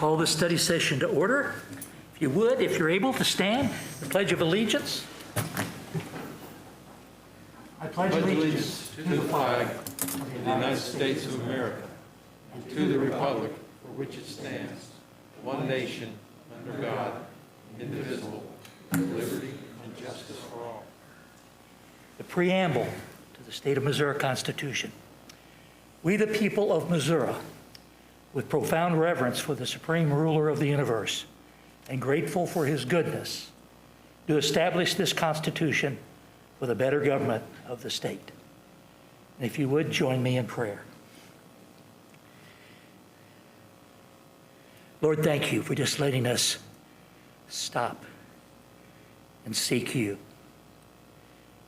Call this study session to order. If you would, if you're able to stand, the Pledge of Allegiance. I pledge allegiance to the flag of the United States of America, and to the republic for which it stands, one nation, under God, indivisible, with liberty and justice for all. The preamble to the State of Missouri Constitution. We, the people of Missouri, with profound reverence for the supreme ruler of the universe and grateful for his goodness, do establish this Constitution for the better government of the state. And if you would, join me in prayer. Lord, thank you for just letting us stop and seek you.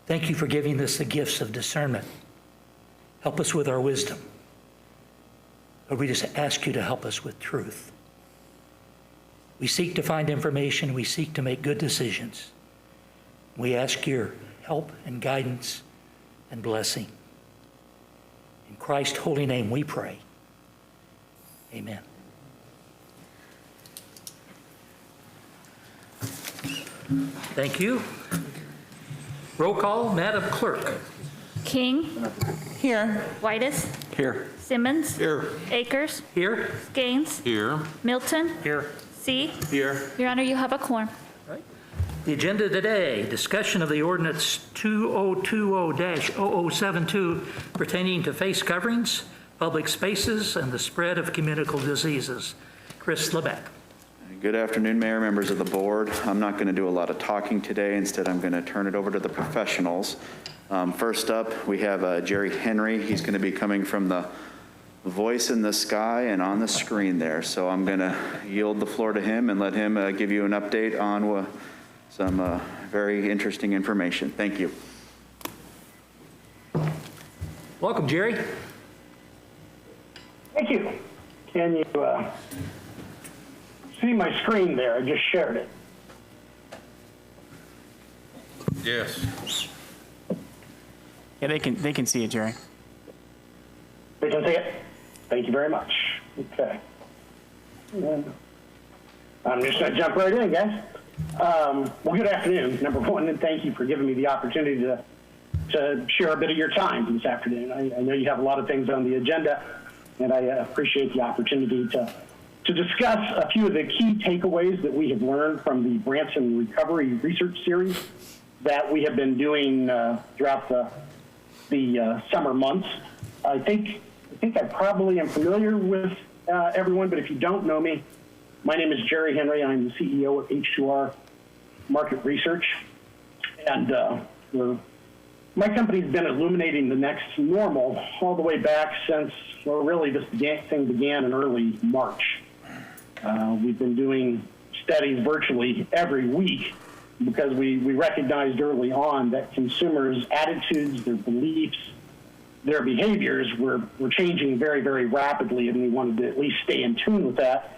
Thank you for giving us the gifts of discernment. Help us with our wisdom. Lord, we just ask you to help us with truth. We seek to find information. We seek to make good decisions. We ask your help and guidance and blessing. In Christ's holy name we pray. Amen. Thank you. Roll call, Madam Clerk. King. Here. Whitus. Here. Simmons. Here. Akers. Here. Gaines. Here. Milton. Here. C. Here. Your Honor, you have a quorum. The agenda today, discussion of the ordinance 2020-0072 pertaining to face coverings, public spaces, and the spread of communicable diseases. Chris Lebeck. Good afternoon, Mayor, members of the board. I'm not going to do a lot of talking today. Instead, I'm going to turn it over to the professionals. First up, we have Jerry Henry. He's going to be coming from the voice in the sky and on the screen there. So I'm going to yield the floor to him and let him give you an update on some very interesting information. Thank you. Welcome, Jerry. Thank you. Can you see my screen there? I just shared it. Yes. Yeah, they can see it, Jerry. They can see it? Thank you very much. Okay. And I'm just going to jump right in, guys. Well, good afternoon, number one, and thank you for giving me the opportunity to share a bit of your time this afternoon. I know you have a lot of things on the agenda, and I appreciate the opportunity to discuss a few of the key takeaways that we have learned from the Branson Recovery Research Series that we have been doing throughout the summer months. I think I probably am familiar with everyone, but if you don't know me, my name is Jerry Henry. I'm the CEO of H2R Market Research, and my company's been illuminating the next normal all the way back since, well, really this thing began in early March. We've been doing studies virtually every week because we recognized early on that consumers' attitudes, their beliefs, their behaviors were changing very, very rapidly, and we wanted to at least stay in tune with that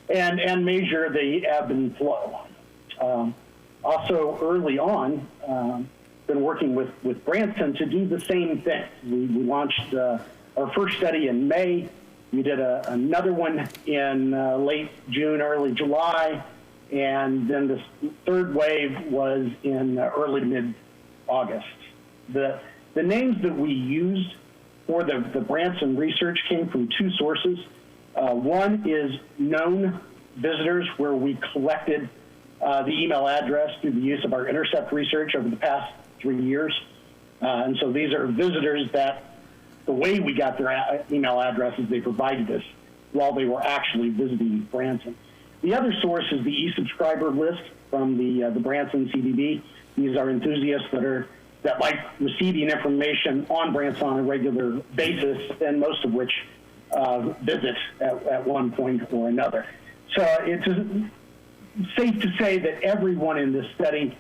and measure the ebb and flow. Also, early on, been working with Branson to do the same thing. We launched our first study in May. We did another one in late June, early July, and then the third wave was in early to mid-August. The names that we used for the Branson research came from two sources. One is known visitors, where we collected the email address through the use of our intercept research over the past 3 years. And so these are visitors that the way we got their email addresses, they provided us while they were actually visiting Branson. The other source is the e-subscriber list from the Branson CDB. These are enthusiasts that like receiving information on Branson on a regular basis, and most of which visit at one point or another. So it's safe to say that everyone in this study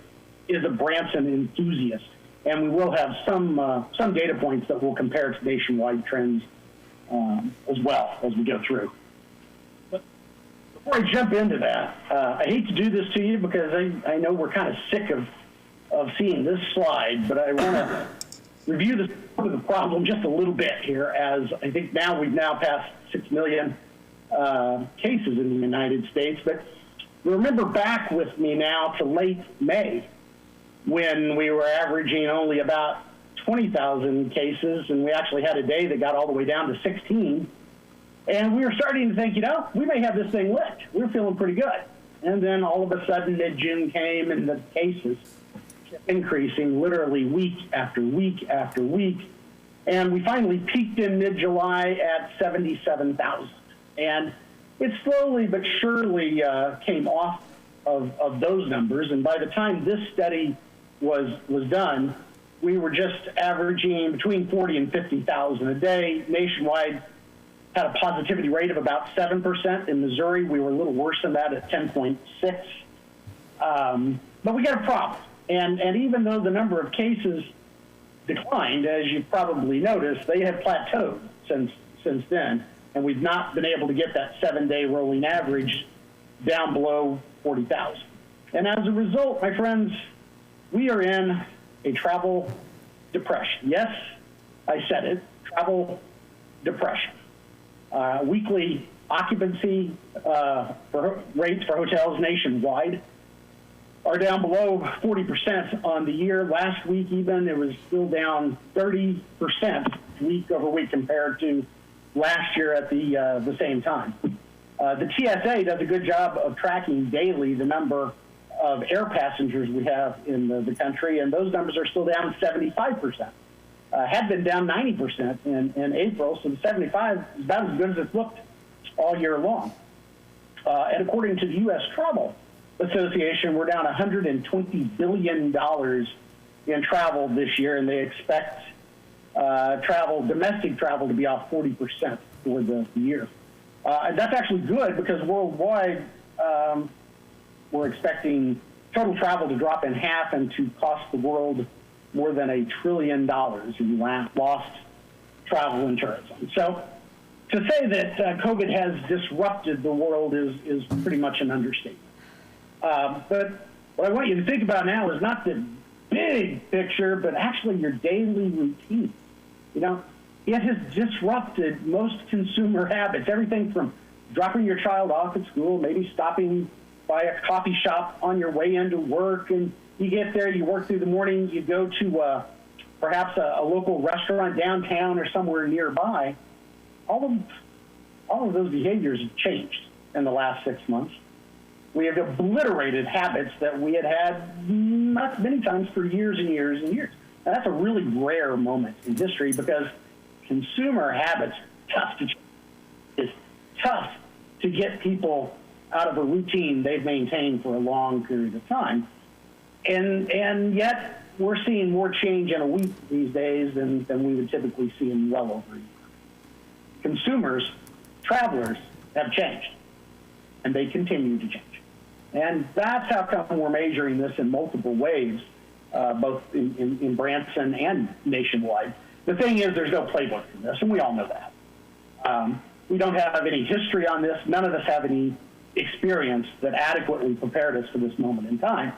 is a Branson enthusiast, and we will have some data points that will compare to nationwide trends as well as we go through. But before I jump into that, I hate to do this to you because I know we're kind of sick of seeing this slide, but I want to review the problem just a little bit here, as I think we've now passed 6 million cases in the United States. But remember back with me now to late May, when we were averaging only about 20,000 cases, and we actually had a day that got all the way down to 16. And we were starting to think, we may have this thing licked. We were feeling pretty good. And then all of a sudden, mid-June came, and the cases kept increasing literally week after week after week. And we finally peaked in mid-July at 77,000. And it slowly but surely came off of those numbers. And by the time this study was done, we were just averaging between 40 and 50,000 a day. Nationwide, had a positivity rate of about 7%. In Missouri, we were a little worse than that at 10.6. But we got a problem. And even though the number of cases declined, as you probably noticed, they have plateaued since then. And we've not been able to get that 7-day rolling average down below 40,000. And as a result, my friends, we are in a travel depression. Yes, I said it, travel depression. Weekly occupancy rates for hotels nationwide are down below 40% on the year. Last week even, it was still down 30% week over week compared to last year at the same time. The TSA does a good job of tracking daily the number of air passengers we have in the country, and those numbers are still down 75%. Had been down 90% in April, so the 75 is about as good as it's looked all year long. And according to the U.S. Travel Association, we're down $120 billion in travel this year, and they expect domestic travel to be off 40% for the year. And that's actually good because worldwide, we're expecting total travel to drop in half and to cost the world more than $1 trillion in lost travel and tourism. So to say that COVID has disrupted the world is pretty much an understatement. But what I want you to think about now is not the big picture, but actually your daily routine. It has disrupted most consumer habits, everything from dropping your child off at school, maybe stopping by a coffee shop on your way into work, and you get there, you work through the morning, you go to perhaps a local restaurant downtown or somewhere nearby. All of those behaviors have changed in the last 6 months. We have obliterated habits that we had many times for years and years and years. Now, that's a really rare moment in history because consumer habits are tough to change. It's tough to get people out of a routine they've maintained for a long period of time. And yet we're seeing more change in a week these days than we would typically see in well over a year. Consumers, travelers have changed, and they continue to change. And that's how come we're measuring this in multiple ways, both in Branson and nationwide. The thing is, there's no playbook for this, and we all know that. We don't have any history on this. None of us have any experience that adequately prepared us for this moment in time.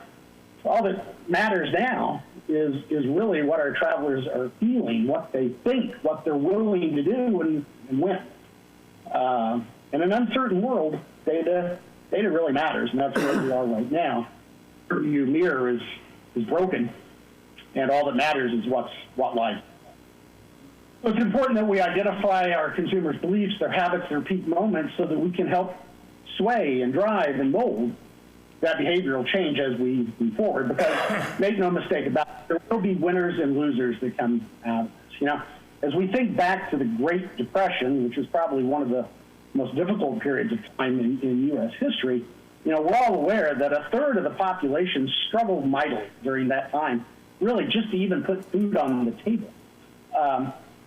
So all that matters now is really what our travelers are feeling, what they think, what they're willing to do, and when. In an uncertain world, data really matters, and that's where we are right now. Your mirror is broken, and all that matters is what lies. So it's important that we identify our consumers' beliefs, their habits, their peak moments, so that we can help sway and drive and mold that behavioral change as we move forward. Because make no mistake about it, there will be winners and losers that come out of this. As we think back to the Great Depression, which was probably one of the most difficult periods of time in U.S. history, we're all aware that a third of the population struggled mightily during that time, really just to even put food on the table.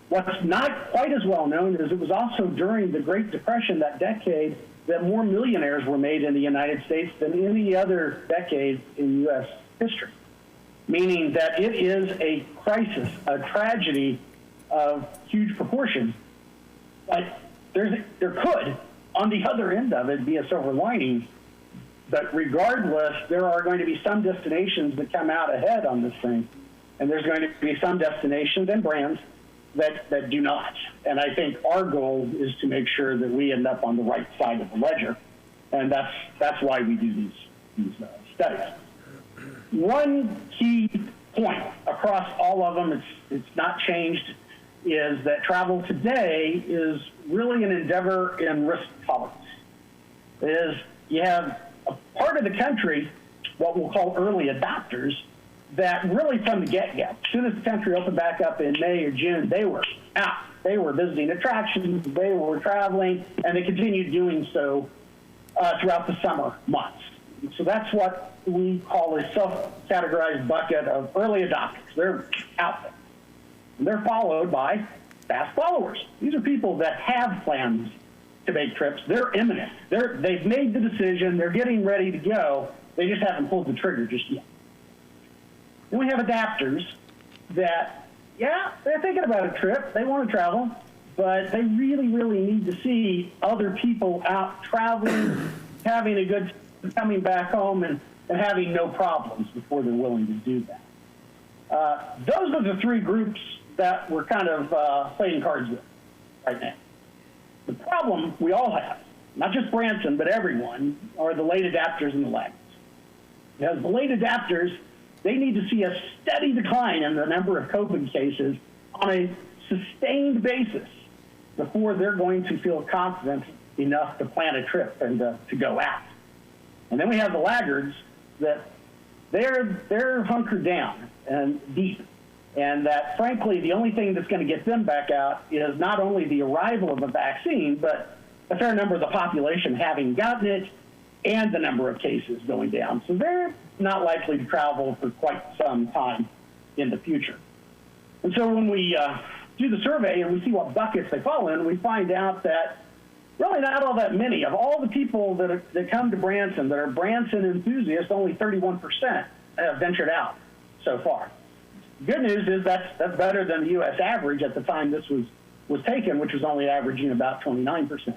What's not quite as well known is it was also during the Great Depression, that decade, that more millionaires were made in the United States than any other decade in U.S. history, meaning that it is a crisis, a tragedy of huge proportions. But there could, on the other end of it, be a silver lining. But regardless, there are going to be some destinations that come out ahead on this thing. And there's going to be some destinations and brands that do not. And I think our goal is to make sure that we end up on the right side of the ledger. And that's why we do these studies. One key point across all of them, it's not changed, is that travel today is really an endeavor in risk tolerance. It is, you have a part of the country, what we'll call early adopters, that really from the get-go, as soon as the country opened back up in May or June, they were out. They were visiting attractions, they were traveling, and they continued doing so throughout the summer months. So that's what we call a self-categorized bucket of early adopters. They're out there. And they're followed by fast followers. These are people that have plans to make trips. They're imminent. They've made the decision. They're getting ready to go. They just haven't pulled the trigger just yet. Then we have adapters that, yeah, they're thinking about a trip. They want to travel, but they really, really need to see other people out traveling, having a good time, coming back home, and having no problems before they're willing to do that. Those are the three groups that we're kind of playing cards with right now. The problem we all have, not just Branson, but everyone, are the late adapters and the laggards. Because the late adapters, they need to see a steady decline in the number of COVID cases on a sustained basis before they're going to feel confident enough to plan a trip and to go out. And then we have the laggards that they're hunkered down and deep. And that, frankly, the only thing that's going to get them back out is not only the arrival of a vaccine, but a fair number of the population having gotten it and the number of cases going down. So they're not likely to travel for quite some time in the future. And so when we do the survey and we see what buckets they fall in, we find out that really not all that many. Of all the people that come to Branson that are Branson enthusiasts, only 31% have ventured out so far. Good news is that's better than the U.S. average at the time this was taken, which was only averaging about 29%.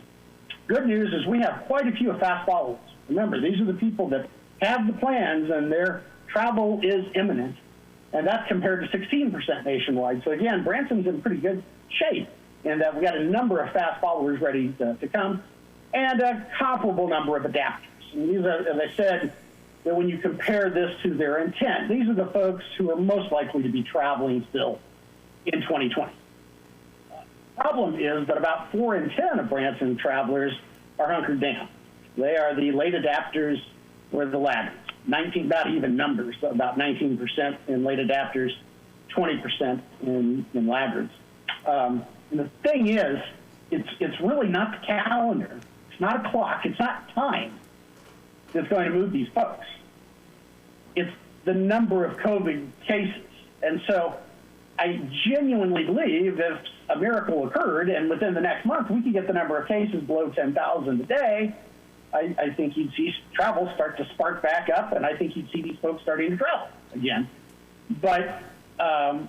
Good news is we have quite a few fast followers. Remember, these are the people that have the plans and their travel is imminent, and that's compared to 16% nationwide. So again, Branson's in pretty good shape in that we got a number of fast followers ready to come and a comparable number of adapters. And these are, as I said, that when you compare this to their intent, these are the folks who are most likely to be traveling still in 2020. Problem is that about 4 in 10 of Branson travelers are hunkered down. They are the late adapters or the laggards. 19, about even numbers, so about 19% in late adapters, 20% in laggards. And the thing is, it's really not the calendar. It's not a clock. It's not time that's going to move these folks. It's the number of COVID cases. And so I genuinely believe if a miracle occurred and within the next month we could get the number of cases below 10,000 a day, I think you'd see travel start to spark back up, and I think you'd see these folks starting to travel again. But I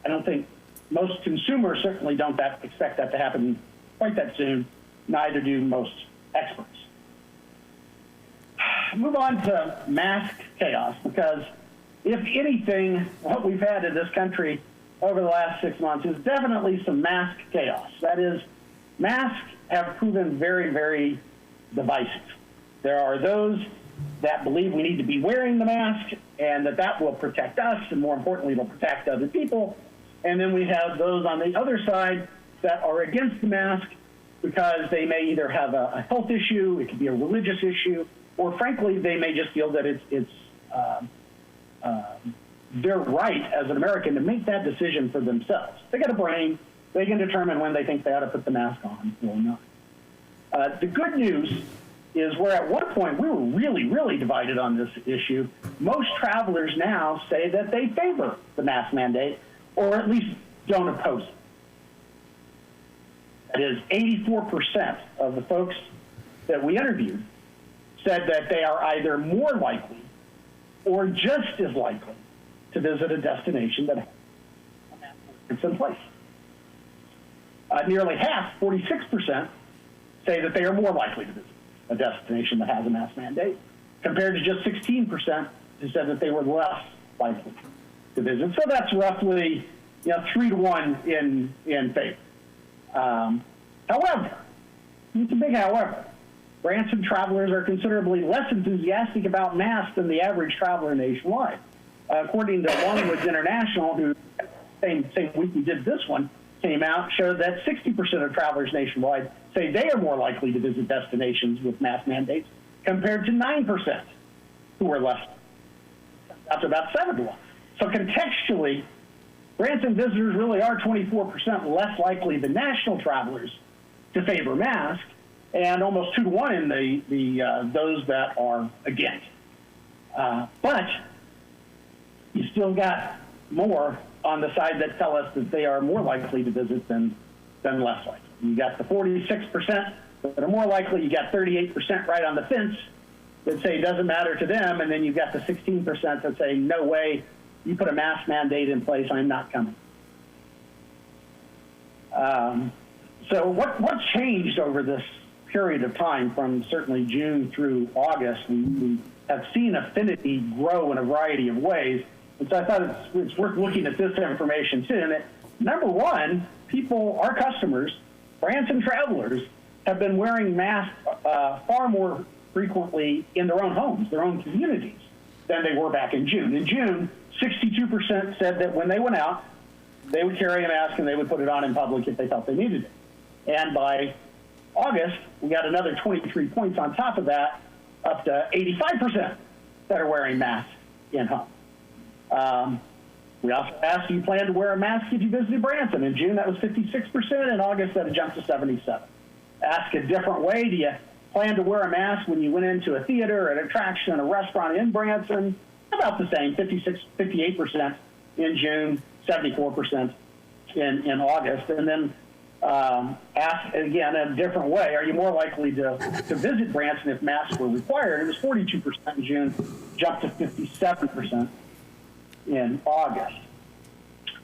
don't think most consumers certainly don't expect that to happen quite that soon. Neither do most experts. Move on to mask chaos, because if anything, what we've had in this country over the last 6 months is definitely some mask chaos. That is, masks have proven very, very divisive. There are those that believe we need to be wearing the mask and that will protect us, and more importantly, it'll protect other people. And then we have those on the other side that are against the mask because they may either have a health issue, it could be a religious issue, or frankly, they may just feel that it's their right as an American to make that decision for themselves. They got a brain. They can determine when they think they ought to put the mask on or not. The good news is where at one point we were really, really divided on this issue. Most travelers now say that they favor the mask mandate or at least don't oppose it. That is, 84% of the folks that we interviewed said that they are either more likely or just as likely to visit a destination that has a mask mandate in place. Nearly half, 46%, say that they are more likely to visit a destination that has a mask mandate, compared to just 16% who said that they were less likely to visit. So that's roughly 3-1 in favor. However, it's a big however. Branson travelers are considerably less enthusiastic about masks than the average traveler nationwide. According to Longwoods International, who same week we did this one, came out, showed that 60% of travelers nationwide say they are more likely to visit destinations with mask mandates compared to 9% who are less. That's about 7 to 1. So contextually, Branson visitors really are 24% less likely than national travelers to favor masks, and almost 2 to 1 in the those that are against. But you still got more on the side that tell us that they are more likely to visit than less likely. You got the 46% that are more likely. You got 38% right on the fence that say it doesn't matter to them, and then you've got the 16% that say no way. You put a mask mandate in place, I'm not coming. So what changed over this period of time from certainly June through August? We have seen affinity grow in a variety of ways. And so I thought it's worth looking at this information too. And number one, people, our customers, Branson travelers, have been wearing masks far more frequently in their own homes, their own communities, than they were back in June. In June, 62% said that when they went out, they would carry a mask and they would put it on in public if they felt they needed it. And by August, we got another 23 points on top of that, up to 85% that are wearing masks in home. We also asked, do you plan to wear a mask if you visited Branson? In June, that was 56%. In August, that had jumped to 77%. Ask a different way, do you plan to wear a mask when you went into a theater, an attraction, a restaurant in Branson? About the same, 58% in June, 74% in August. And then ask again a different way, are you more likely to visit Branson if masks were required? It was 42% in June, jumped to 57% in August.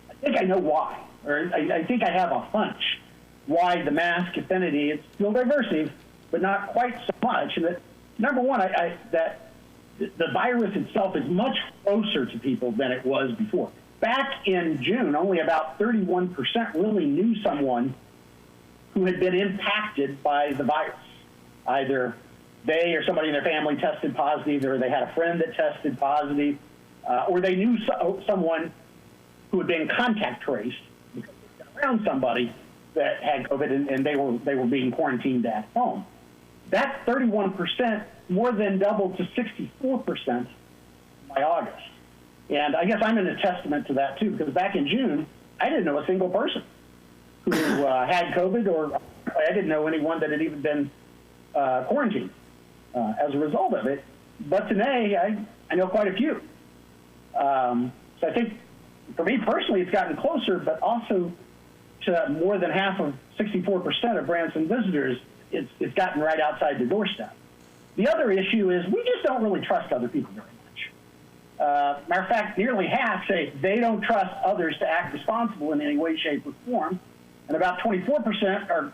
I think I know why, or I think I have a hunch why the mask affinity, it's still diversive, but not quite so much. And that, number one, that the virus itself is much closer to people than it was before. Back in June, only about 31% really knew someone who had been impacted by the virus. Either they or somebody in their family tested positive, or they had a friend that tested positive, or they knew someone who had been contact traced because they got around somebody that had COVID and they were being quarantined at home. That 31% more than doubled to 64% by August. And I guess I'm in a testament to that too, because back in June, I didn't know a single person who had COVID, or I didn't know anyone that had even been quarantined as a result of it. But today, I know quite a few. So I think for me personally, it's gotten closer, but also to more than half of 64% of Branson visitors, it's gotten right outside the doorstep. The other issue is we just don't really trust other people very much. Matter of fact, nearly half say they don't trust others to act responsible in any way, shape, or form. And about 24% are,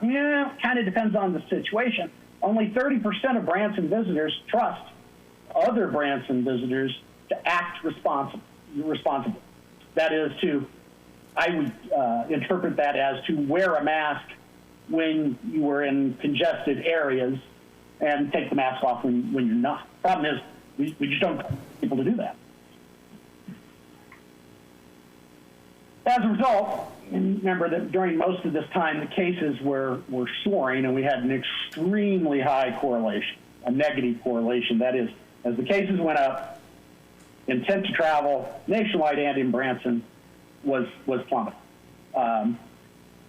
kind of depends on the situation. Only 30% of Branson visitors trust other Branson visitors to act responsible. That is I would interpret that as to wear a mask when you were in congested areas and take the mask off when you're not. Problem is, we just don't want people to do that. As a result, and remember that during most of this time, the cases were soaring, and we had an extremely high correlation, a negative correlation. That is, as the cases went up, intent to travel nationwide and in Branson was plummeting.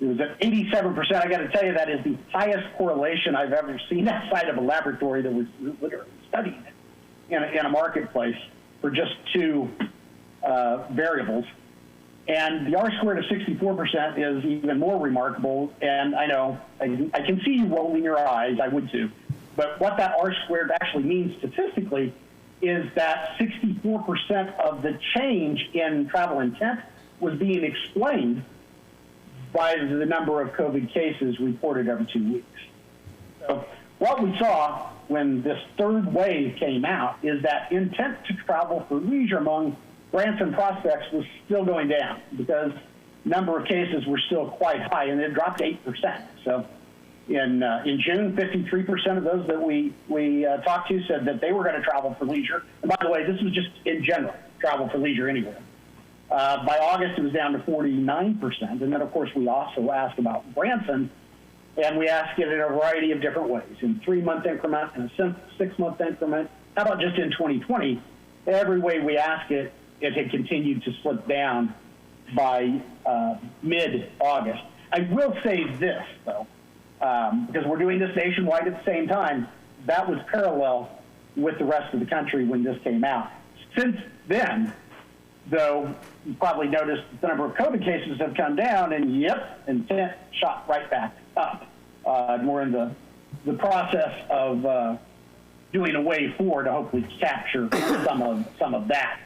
It was at 87%. I got to tell you, that is the highest correlation I've ever seen outside of a laboratory that was literally studying it in a marketplace for just two variables. And the R-squared of 64% is even more remarkable. And I know, I can see you rolling your eyes, I would too. But what that R-squared actually means statistically is that 64% of the change in travel intent was being explained by the number of COVID cases reported every 2 weeks. So what we saw when this third wave came out is that intent to travel for leisure among Branson prospects was still going down, because number of cases were still quite high, and it dropped 8%. So in June, 53% of those that we talked to said that they were going to travel for leisure. And by the way, this was just in general, travel for leisure anywhere. By August, it was down to 49%. And then, of course, we also asked about Branson, and we asked it in a variety of different ways, in 3-month increment, in a 6-month increment. How about just in 2020? Every way we asked it, it had continued to slip down by mid-August. I will say this, though, because we're doing this nationwide at the same time. That was parallel with the rest of the country when this came out. Since then, though, you probably noticed the number of COVID cases have come down, and intent shot right back up. We're in the process of doing a way forward to hopefully capture some of that.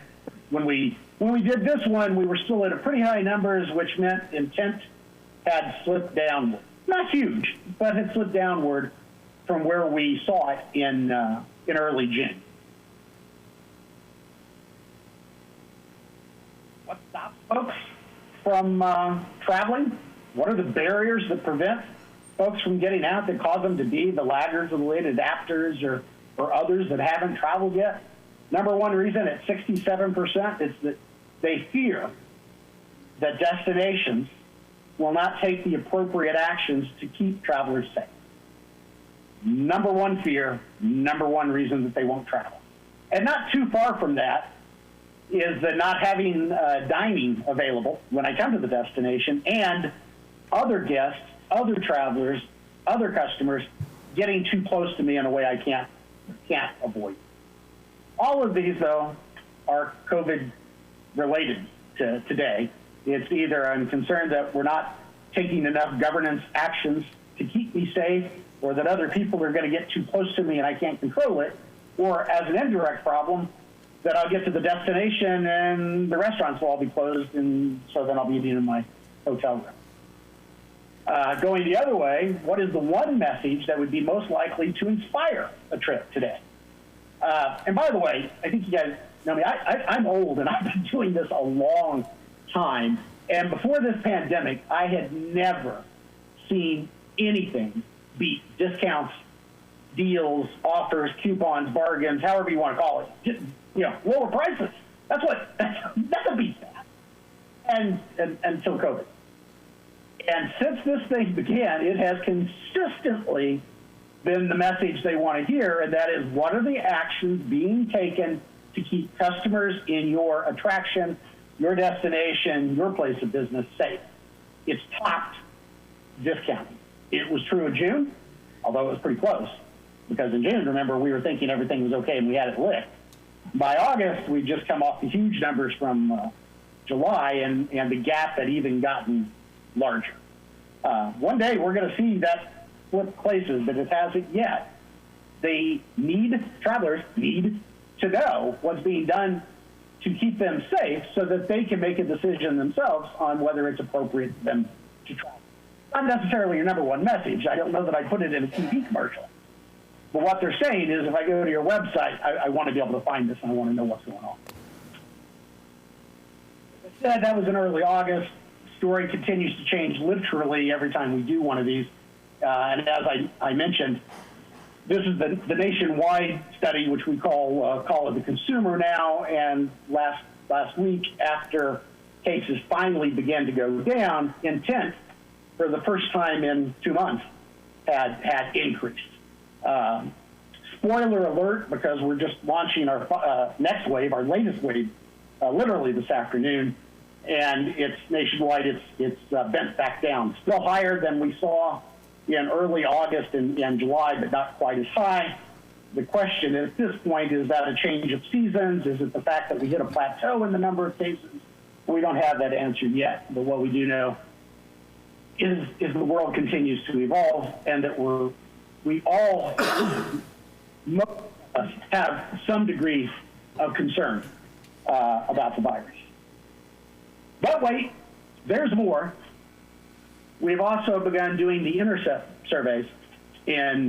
When we did this one, we were still at pretty high numbers, which meant intent had slipped downward. Not huge, but had slipped downward from where we saw it in early June. What stops folks from traveling? What are the barriers that prevent folks from getting out that cause them to be the laggards or the late adapters or others that haven't traveled yet? Number one reason at 67% is that they fear that destinations will not take the appropriate actions to keep travelers safe. Number one fear, number one reason that they won't travel. And not too far from that is that not having dining available when I come to the destination, and other guests, other travelers, other customers getting too close to me in a way I can't avoid. All of these, though, are COVID related to today. It's either I'm concerned that we're not taking enough governance actions to keep me safe, or that other people are going to get too close to me and I can't control it, or as an indirect problem, that I'll get to the destination and the restaurants will all be closed, and so then I'll be eating in my hotel room. Going the other way, what is the one message that would be most likely to inspire a trip today? And by the way, I think you guys know me. I'm old, and I've been doing this a long time. And before this pandemic, I had never seen anything beat discounts, deals, offers, coupons, bargains, however you want to call it. Just, lower prices. Nothing beats that. And until COVID. And since this thing began, it has consistently been the message they want to hear, and that is, what are the actions being taken to keep customers in your attraction, your destination, your place of business safe? It's topped discounting. It was true in June, although it was pretty close, because in June, remember, we were thinking everything was okay and we had it licked. By August, we'd just come off the huge numbers from July, and the gap had even gotten larger. One day, we're going to see that flip places, but it hasn't yet. Travelers need to know what's being done to keep them safe so that they can make a decision themselves on whether it's appropriate for them to travel. Not necessarily your number one message. I don't know that I put it in a TV commercial. But what they're saying is, if I go to your website, I want to be able to find this, and I want to know what's going on. As I said, that was in early August. The story continues to change literally every time we do one of these. And as I mentioned, this is the nationwide study, which we call it the consumer now. And last week, after cases finally began to go down, intent for the first time in 2 months had increased. Spoiler alert, because we're just launching our next wave, our latest wave, literally this afternoon, and it's nationwide. It's bent back down. Still higher than we saw in early August and July, but not quite as high. The question at this point, is that a change of seasons? Is it the fact that we hit a plateau in the number of cases? We don't have that answered yet, but what we do know is the world continues to evolve, and that we all, most of us, have some degree of concern about the virus. But wait, there's more. We've also begun doing the intercept surveys in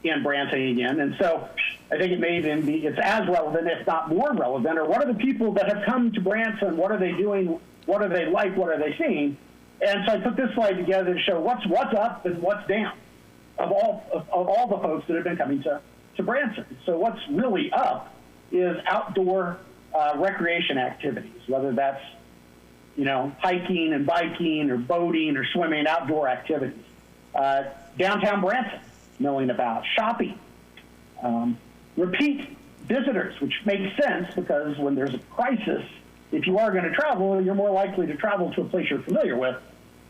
Branson again, and so I think it may even be, it's as relevant, if not more relevant, or what are the people that have come to Branson, what are they doing What are they like? What are they seeing? And so I put this slide together to show what's up and what's down of all the folks that have been coming to Branson. So what's really up is outdoor recreation activities, whether that's, hiking and biking or boating or swimming, outdoor activities. Downtown Branson, milling about, shopping, repeat visitors, which makes sense because when there's a crisis, if you are going to travel, you're more likely to travel to a place you're familiar with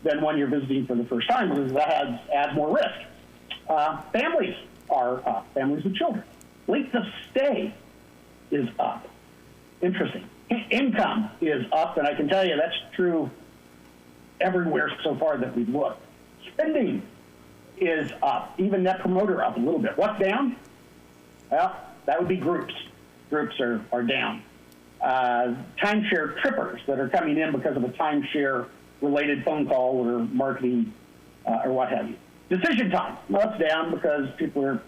than when you're visiting for the first time, because that adds more risk. Families are up, families with children. Length of stay is up. Interesting. Income is up, and I can tell you that's true everywhere so far that we've looked. Spending is up, even Net Promoter up a little bit. What's down? Well, that would be groups. Groups are down. Timeshare trippers that are coming in because of a timeshare-related phone call or marketing or what have you. Decision time, well, it's down because people are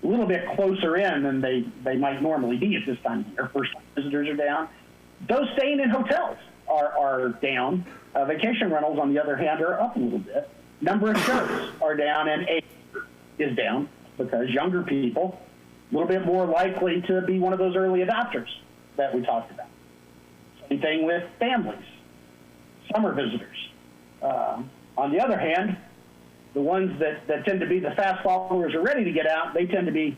a little bit closer in than they might normally be at this time of year. First-time visitors are down. Those staying in hotels are down. Vacation rentals, on the other hand, are up a little bit. Number of shirts are down, and age is down because younger people, a little bit more likely to be one of those early adopters that we talked about. Same thing with families, summer visitors. On the other hand, the ones that tend to be the fast followers are ready to get out, they tend to be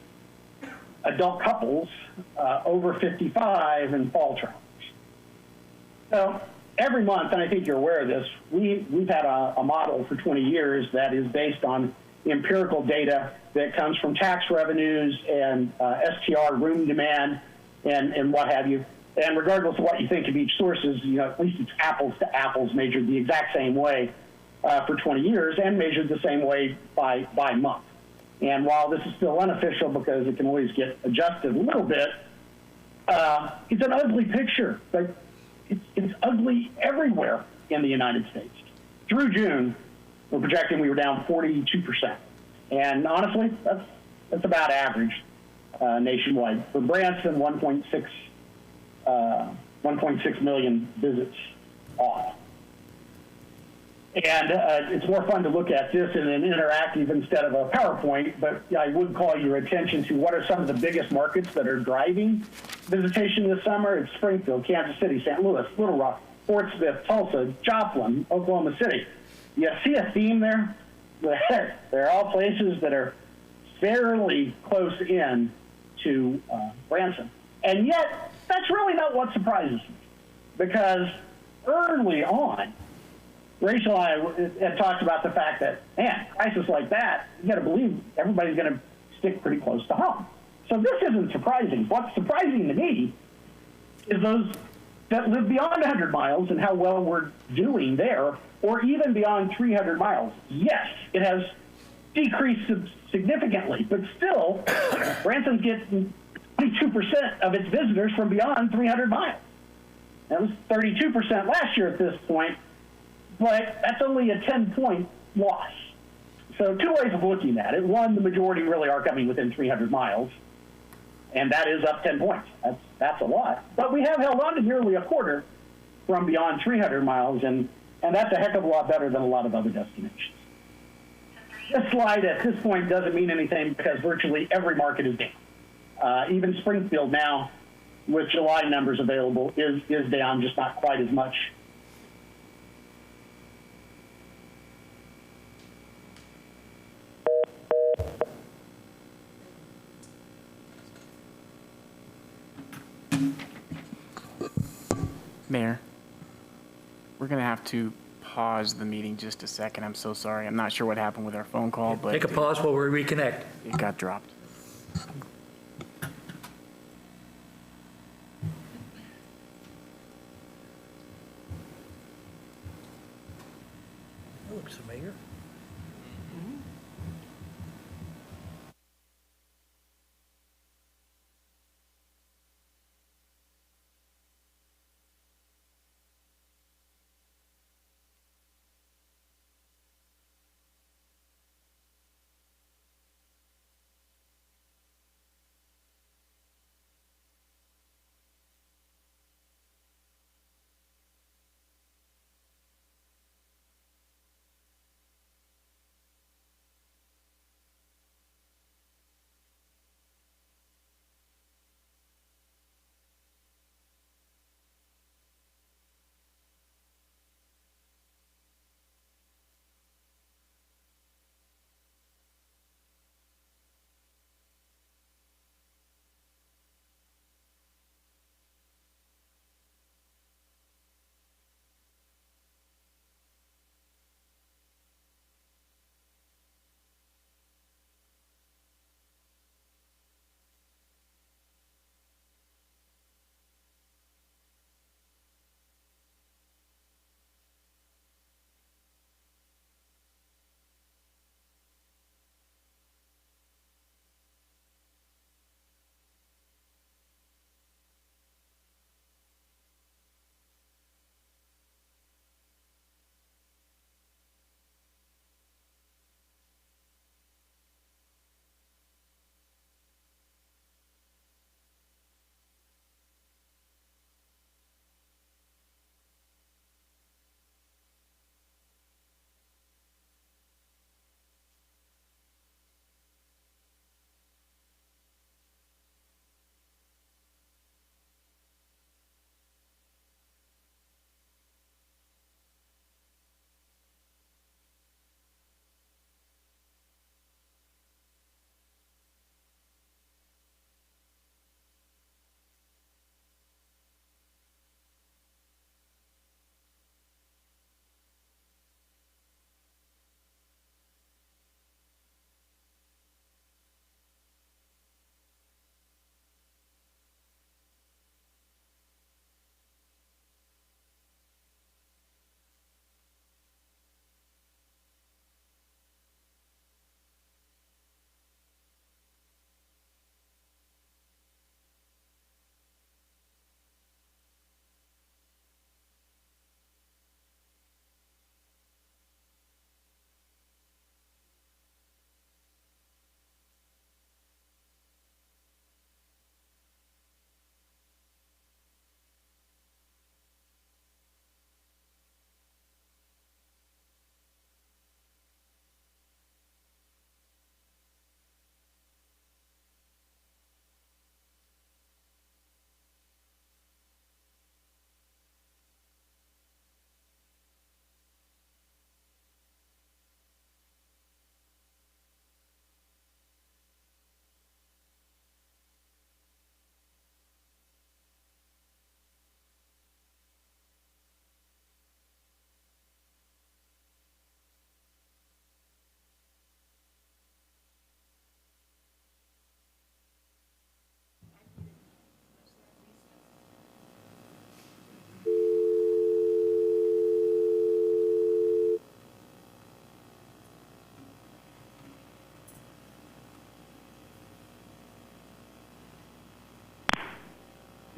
adult couples over 55 and fall travelers. So every month, and I think you're aware of this, we've had a model for 20 years that is based on empirical data that comes from tax revenues and STR room demand and what have you. And regardless of what you think of each source, at least it's apples to apples, measured the exact same way for 20 years and measured the same way by month. And while this is still unofficial because it can always get adjusted a little bit, it's an ugly picture. But it's ugly everywhere in the United States. Through June, we're projecting we were down 42%. And honestly, that's about average nationwide. For Branson, 1.6 million visits off. And it's more fun to look at this in an interactive instead of a PowerPoint, but I would call your attention to what are some of the biggest markets that are driving visitation this summer. It's Springfield, Kansas City, St. Louis, Little Rock, Fort Smith, Tulsa, Joplin, Oklahoma City. You see a theme there? They're all places that are fairly close in to Branson. And yet, that's really not what surprises me, because early on, Rachel and I had talked about the fact that, crisis like that, you got to believe everybody's going to stick pretty close to home. So this isn't surprising. What's surprising to me is those that live beyond 100 miles and how well we're doing there, or even beyond 300 miles. Yes, it has decreased significantly, but still, Branson's getting 22% of its visitors from beyond 300 miles. That was 32% last year at this point, but that's only a 10-point loss. So two ways of looking at it. One, the majority really are coming within 300 miles, and that is up 10 points. That's a lot. But we have held on to nearly a quarter from beyond 300 miles, and that's a heck of a lot better than a lot of other destinations. This slide at this point doesn't mean anything because virtually every market is down. Even Springfield now, with July numbers available, is down, just not quite as much. Mayor, we're going to have to pause the meeting just a second. I'm so sorry. I'm not sure what happened with our phone call, but Take a pause while we reconnect. it got dropped. That looks familiar.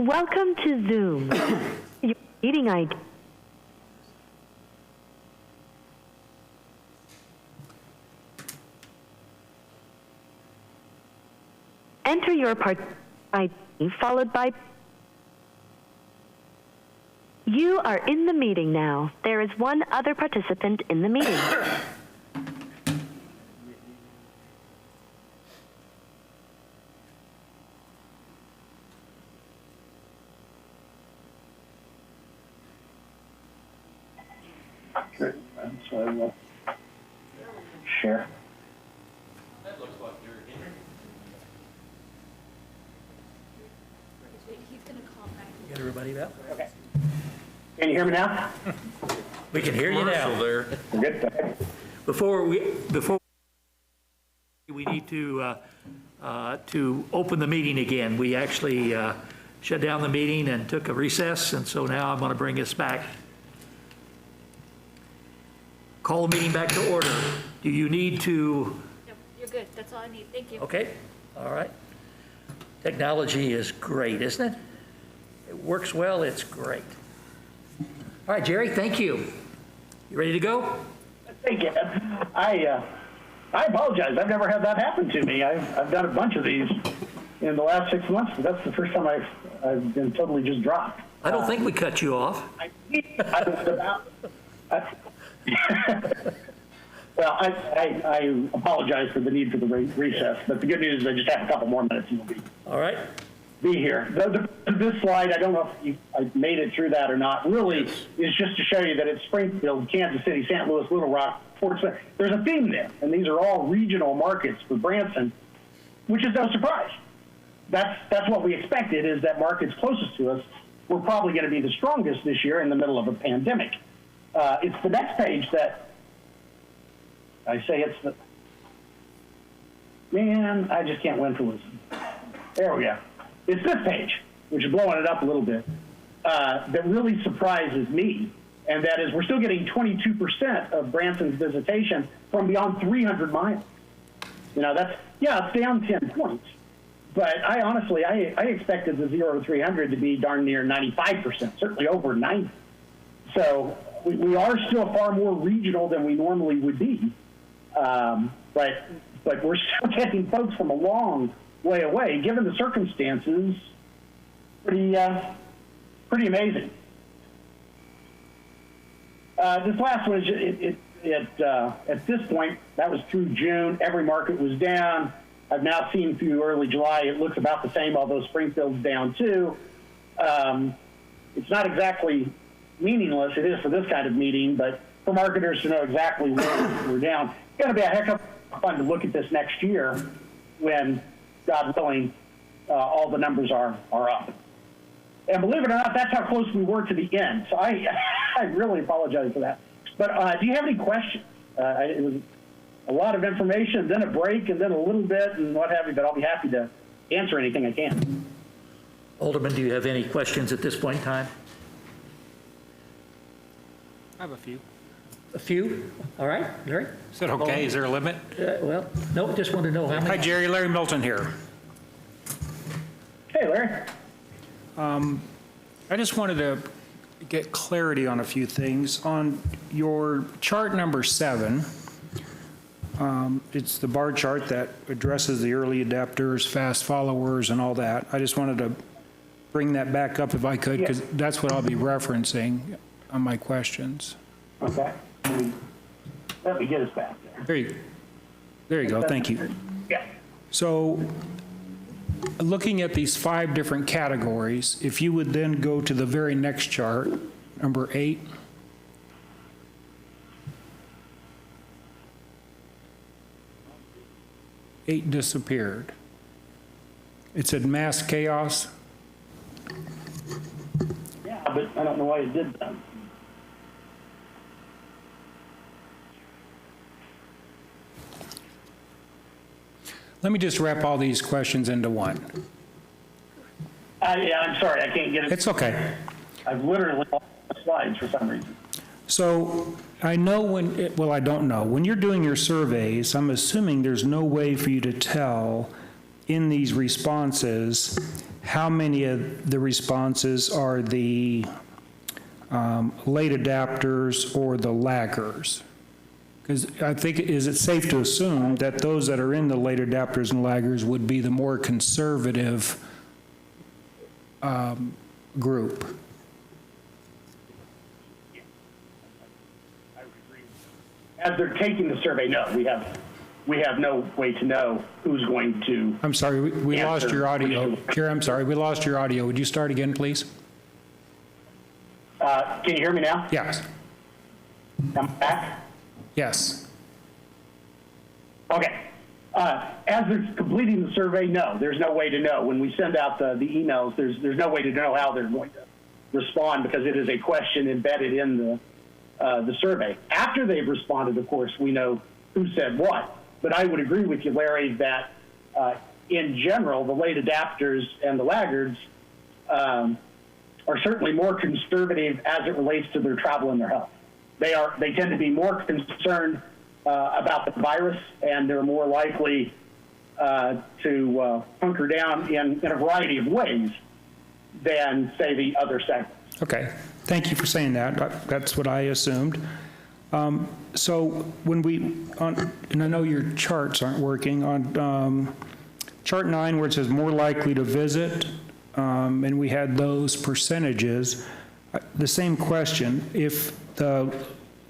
Welcome to Zoom. Your meeting ID. Enter your part ID followed by. You are in the meeting now. There is one other participant in the meeting. Good. So I will share. Get everybody back? Okay. Can you hear me now? We can hear you Commercial now. there. Good. Before we need to open the meeting again. We actually shut down the meeting and took a recess, and so now I'm going to bring us back. Call the meeting back to order. Do you need to? No, you're good. That's all I need. Thank you. Okay, all right. Technology is great, isn't it? It works well, it's great. All right, Jerry, thank you. You ready to go? Thank you. I apologize. I've never had that happen to me. I've done a bunch of these in the last 6 months, but that's the first time I've been totally just dropped. I don't think we cut you off. I was about. Well, I apologize for the need for the recess, but the good news is I just have a couple more minutes and we'll All right. be here. This slide, I don't know if I made it through that or not, really is just to show you that it's Springfield, Kansas City, St. Louis, Little Rock, Fort Smith. There's a theme there, and these are all regional markets for Branson, which is no surprise. That's what we expected, is that markets closest to us were probably going to be the strongest this year in the middle of a pandemic. It's the next page that I say it's the, man, I just can't win for losing. There we go. It's this page, which is blowing it up a little bit, that really surprises me. And that is we're still getting 22% of Branson's visitation from beyond 300 miles. You know, it's down 10 points. But I honestly expected the 0 to 300 to be darn near 95%, certainly over 90. So we are still far more regional than we normally would be. But we're still getting folks from a long way away. Given the circumstances, pretty amazing. This last one is at this point, that was through June. Every market was down. I've now seen through early July, it looks about the same, although Springfield's down too. It's not exactly meaningless. It is for this kind of meeting, but for marketers to know exactly where we're down, it's going to be a heck of fun to look at this next year when, God willing, all the numbers are up. And believe it or not, that's how close we were to the end. So I really apologize for that. But do you have any questions? It was a lot of information, then a break, and then a little bit, and what have you, but I'll be happy to answer anything I can. Alderman, do you have any questions at this point in time? I have a few. A few? All right, Larry? Is that okay? Is there a limit? Well, no, just want to know how Hi, many. Jerry. Larry Milton here. Hey, Larry. I just wanted to get clarity on a few things. On your chart number 7, it's the bar chart that addresses the early adapters, fast followers, and all that. I just wanted to bring that back up if I could, because that's what I'll be referencing on my questions. Okay. Let me get us back there. There you go. Thank you. Yeah. So looking at these 5 different categories, if you would then go to the very next chart, number 8. Eight disappeared. It said mass chaos. Yeah, but I don't know why it did that. Let me just wrap all these questions into one. Yeah, I'm sorry, I can't get it. It's okay. I've literally lost the slides for some reason. So I know I don't know. When you're doing your surveys, I'm assuming there's no way for you to tell in these responses, how many of the responses are the late adapters or the laggers? Because I think, is it safe to assume that those that are in the late adapters and laggers would be the more conservative group? As they're taking the survey, no, we have no way to know who's going to. I'm sorry, we lost answer your audio. which- Jerry, I'm sorry, we lost your audio. Would you start again, please? Can you hear me now? Yes. I'm back. Yes. Okay. As they're completing the survey, no, there's no way to know. When we send out the emails, there's no way to know how they're going to respond because it is a question embedded in the survey. After they've responded, of course, we know who said what. But I would agree with you, Larry, that in general, the late adapters and the laggards are certainly more conservative as it relates to their travel and their health. They tend to be more concerned about the virus, and they're more likely to hunker down in a variety of ways than, say, the other segments. Okay. Thank you for saying that. That's what I assumed. So when and I know your charts aren't working, on chart 9 where it says more likely to visit, and we had those percentages, the same question, if the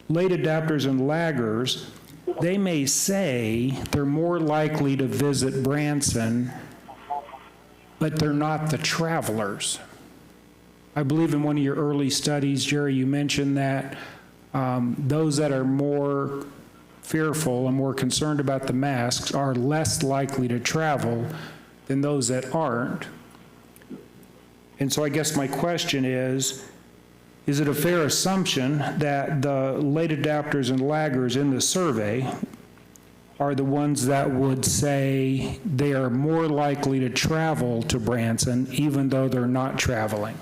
late adapters and laggers, they may say they're more likely to visit Branson, but they're not the travelers. I believe in one of your early studies, Jerry, you mentioned that those that are more fearful and more concerned about the masks are less likely to travel than those that aren't. And so I guess my question is it a fair assumption that the late adapters and laggers in the survey are the ones that would say they are more likely to travel to Branson even though they're not traveling?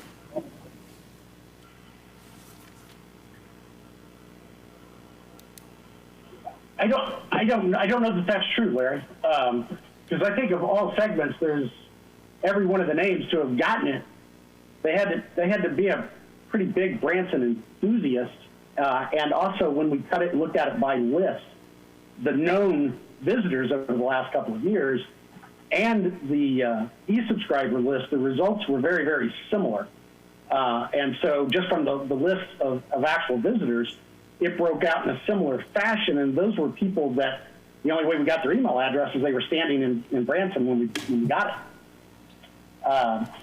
I don't know that that's true, Larry. Because I think of all segments, there's every one of the names to have gotten it. They had to be a pretty big Branson enthusiast, and also when we cut it and looked at it by list, the known visitors over the last couple of years and the e-subscriber list, the results were very, very similar. And so just from the list of actual visitors, it broke out in a similar fashion, and those were people that the only way we got their email address is they were standing in Branson when we got it.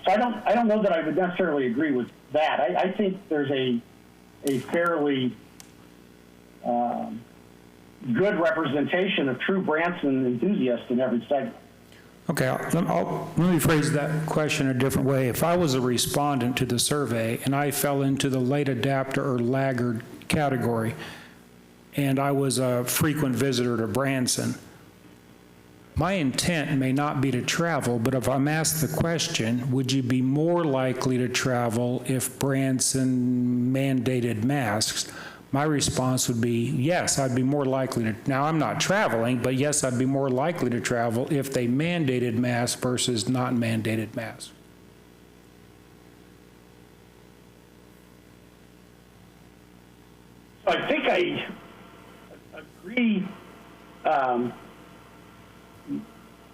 So I don't know that I would necessarily agree with that. I think there's a fairly good representation of true Branson enthusiasts in every segment. Okay, let me phrase that question a different way. If I was a respondent to the survey and I fell into the late adapter or laggard category, and I was a frequent visitor to Branson, my intent may not be to travel, but if I'm asked the question, would you be more likely to travel if Branson mandated masks? My response would be, yes, I'd be more likely to. Now, I'm not traveling, but yes, I'd be more likely to travel if they mandated masks versus not mandated masks. I think I agree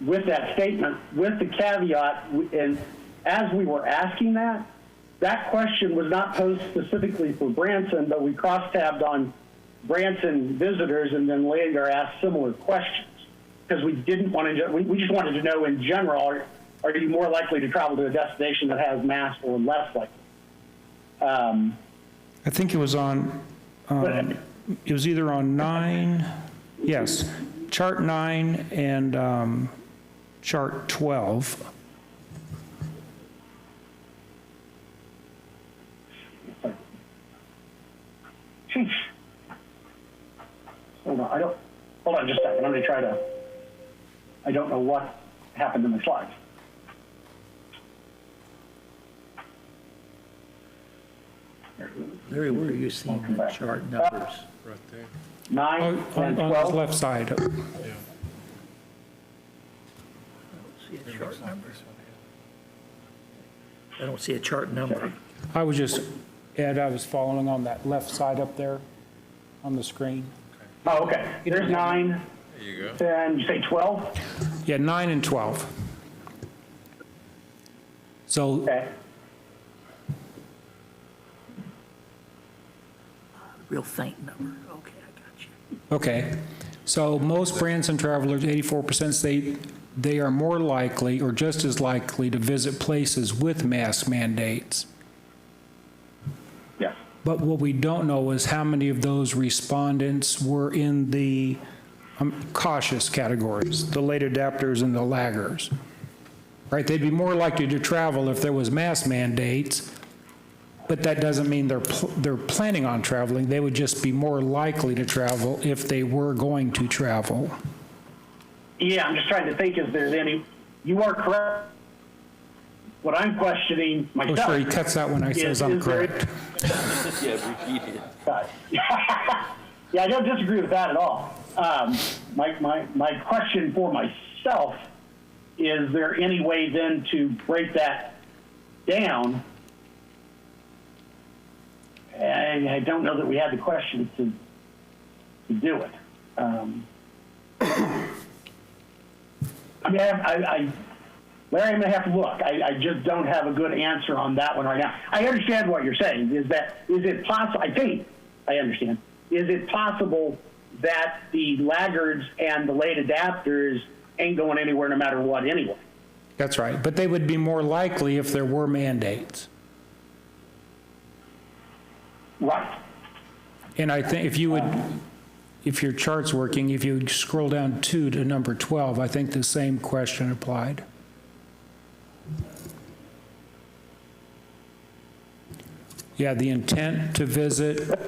with that statement, with the caveat, and as we were asking that question was not posed specifically for Branson, but we cross-tabbed on Branson visitors and then later asked similar questions because we didn't want to. We just wanted to know in general: are you more likely to travel to a destination that has masks or less likely? I think it was on. It was either on 9, yes, chart 9 and chart 12. Hold on just a second. Let me try to, I don't know what happened to my slides. Larry, where are you seeing the chart numbers? Right there. 9 and On 12. the left side. Yeah. see a chart number. I don't see a chart number. I was just, Ed, I was following on that left side up there on the screen. Oh, okay. There's 9. There you go. Then you say 12? Yeah, 9 and 12. So, Okay. Real faint number. Okay, I got you. okay. So most Branson travelers, 84% say they are more likely or just as likely to visit places with mask mandates. Yes. But what we don't know is how many of those respondents were in the cautious categories, the late adapters and the laggers. Right? They'd be more likely to travel if there was mask mandates, but that doesn't mean they're planning on traveling. They would just be more likely to travel if they were going to travel. Yeah, I'm just trying to think if there's any. You are correct. What I'm questioning Oh, myself. sure, he cuts out when I says I'm is there- correct. Yeah, repeat it. Yeah, I don't disagree with that at all. My question for myself is there any way then to break that down? And I don't know that we had the questions to do it. I mean, Larry, I'm going to have to look. I just don't have a good answer on that one right now. I understand what you're saying. Is it possible? I think I understand. Is it possible that the laggards and the late adapters ain't going anywhere no matter what anyway? That's right, but they would be more likely if there were mandates. Right. And I think if your chart's working, if you scroll down 2 to number 12, I think the same question applied. Yeah, the intent to visit,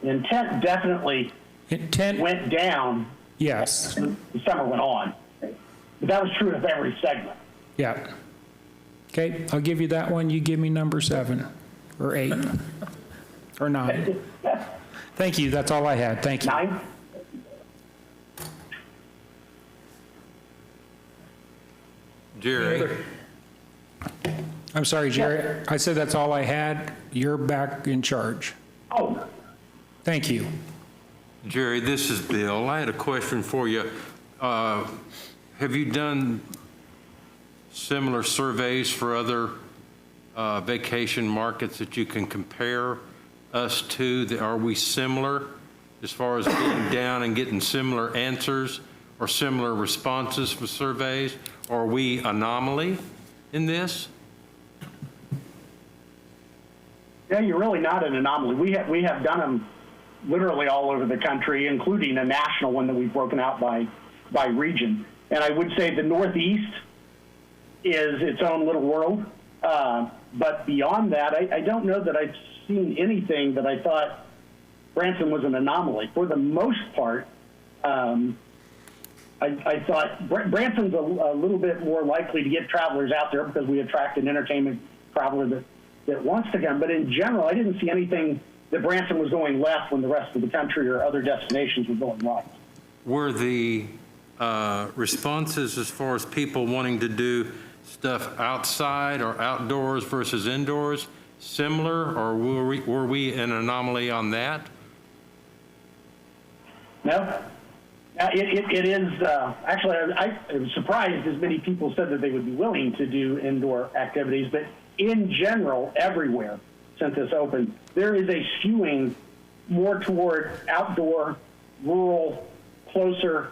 Intent definitely went down yes, as the summer went on. But that was true of every segment. yeah. Okay, I'll give you that one, you give me number 7, or 8, or 9. Thank you, that's all I had, thank you. 9? Jerry, I'm sorry, Jerry, I said that's all I had, you're back in charge. Oh, Thank you. Jerry, this is Bill. I had a question for you. Have you done similar surveys for other vacation markets that you can compare us to? Are we similar as far as being down and getting similar answers or similar responses for surveys? Or are we anomaly in this? yeah, you're really not an anomaly. We have done them literally all over the country, including a national one that we've broken out by region. And I would say the Northeast is its own little world. But beyond that, I don't know that I've seen anything that I thought Branson was an anomaly. For the most part, I thought Branson's a little bit more likely to get travelers out there because we attract an entertainment traveler that wants to come. But in general, I didn't see anything that Branson was going left when the rest of the country or other destinations were going right. Were the responses as far as people wanting to do stuff outside or outdoors versus indoors similar, or were we an anomaly on that? No. It is, actually, I was surprised as many people said that they would be willing to do indoor activities, but in general, everywhere since this opened, there is a skewing more toward outdoor, rural, closer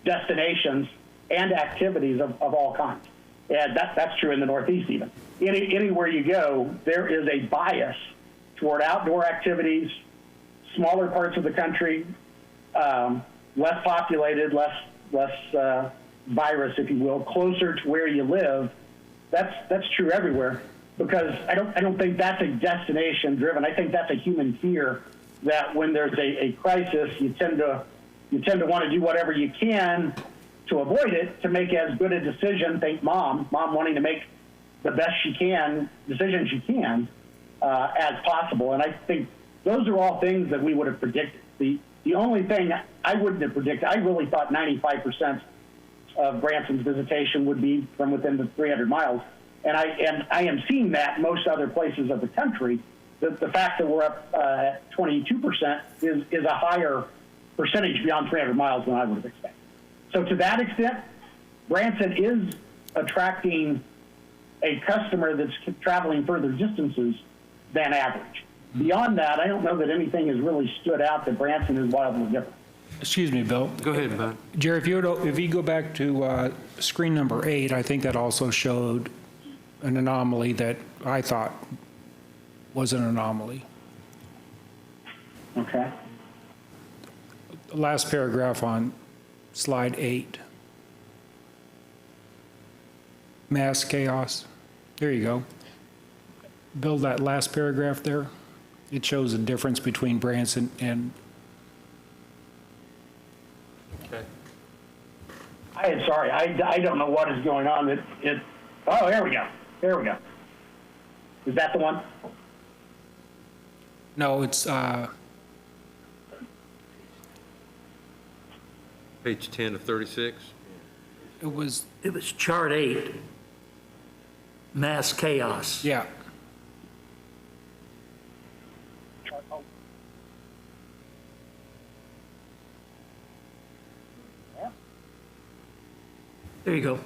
destinations and activities of all kinds. And that's true in the Northeast even. Anywhere you go, there is a bias toward outdoor activities, smaller parts of the country, less populated, less virus, if you will, closer to where you live. That's true everywhere, because I don't think that's a destination driven. I think that's a human fear that when there's a crisis, you tend to want to do whatever you can to avoid it, to make as good a decision. Think mom wanting to make the best decisions she can, as possible. And I think those are all things that we would have predicted. The only thing I wouldn't have predicted, I really thought 95% of Branson's visitation would be from within the 300 miles. And I am seeing that most other places of the country. The fact that we're up at 22% is a higher percentage beyond 300 miles than I would have expected. So to that extent, Branson is attracting a customer that's traveling further distances than average. Beyond that, I don't know that anything has really stood out that Branson is wildly different. Excuse me, Bill. Go ahead, Bud. Jerry, if you go back to screen number 8, I think that also showed an anomaly that I thought was an anomaly. Okay. The last paragraph on slide 8. Mass chaos. There you go. Bill, that last paragraph there, it shows a difference between Branson and... Okay. Sorry, I don't know what is going on. Oh, there we go. There we go. Is that the one? No, it's... Page 10 of 36. It was, chart 8, mass chaos. yeah. There you go.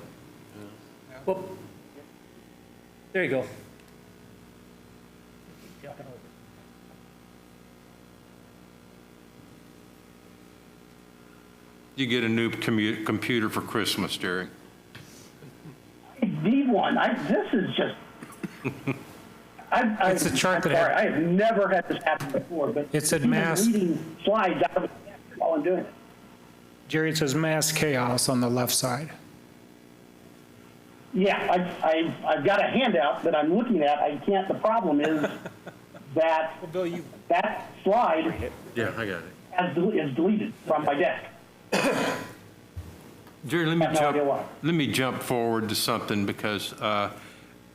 Whoop. There you go. You get a new computer for Christmas, Jerry. I need one. This is just... It's a chart I'm that sorry, I have never had this happen before, but It said even mass- reading slides out of it while I'm doing it. Jerry, it says mass chaos on the left side. Yeah, I've got a handout that I'm looking at. I can't. The problem is that that slide Yeah, I got it. is deleted from my desk. Jerry, I have no idea why. let me jump forward to something because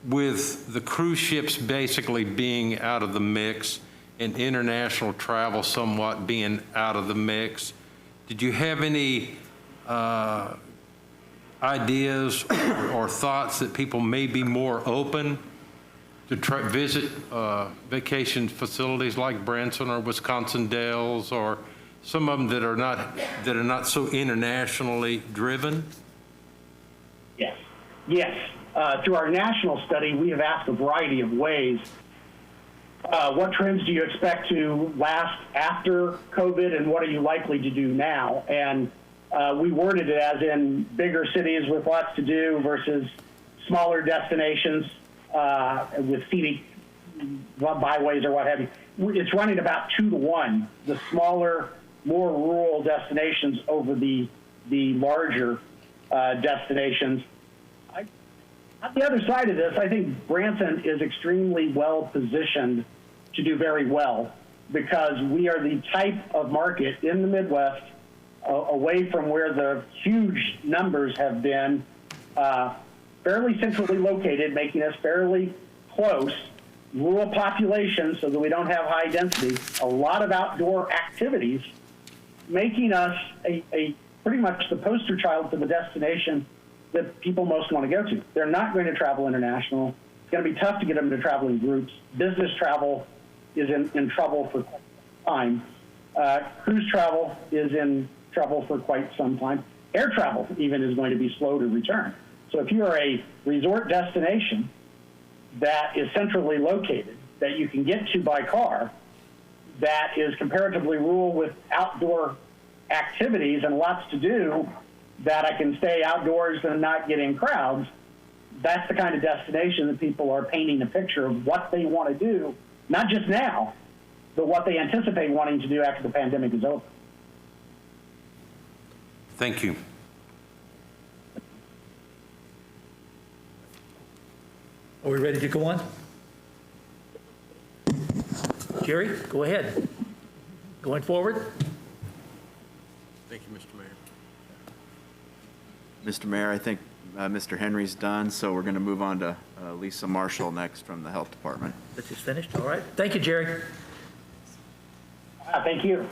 with the cruise ships basically being out of the mix and international travel somewhat being out of the mix, did you have any ideas or thoughts that people may be more open to visit vacation facilities like Branson or Wisconsin Dells or some of them that are not so internationally driven? Yes. Through our national study, we have asked a variety of ways. What trends do you expect to last after COVID, and what are you likely to do now? And we worded it as in bigger cities with lots to do versus smaller destinations with scenic byways or what have you. It's running about 2 to 1. The smaller, more rural destinations over the larger destinations. On the other side of this, I think Branson is extremely well positioned to do very well because we are the type of market in the Midwest away from where the huge numbers have been, fairly centrally located, making us fairly close, rural population so that we don't have high density, a lot of outdoor activities, making us a pretty much the poster child for the destination that people most want to go to. They're not going to travel international. It's going to be tough to get them to travel in groups. Business travel is in trouble for quite some time. Cruise travel is in trouble for quite some time. Air travel even is going to be slow to return. So if you are a resort destination that is centrally located, that you can get to by car, that is comparatively rural with outdoor activities and lots to do, that I can stay outdoors and not get in crowds, that's the kind of destination that people are painting a picture of what they want to do, not just now, but what they anticipate wanting to do after the pandemic is over. Thank you. Are we ready to go on? Jerry, go ahead. Going forward? Thank you, Mr. Mayor. Mr. Mayor, I think Mr. Henry's done, so we're going to move on to Lisa Marshall next from the Health Department. That's just finished, all right. Thank you, Jerry. Thank you.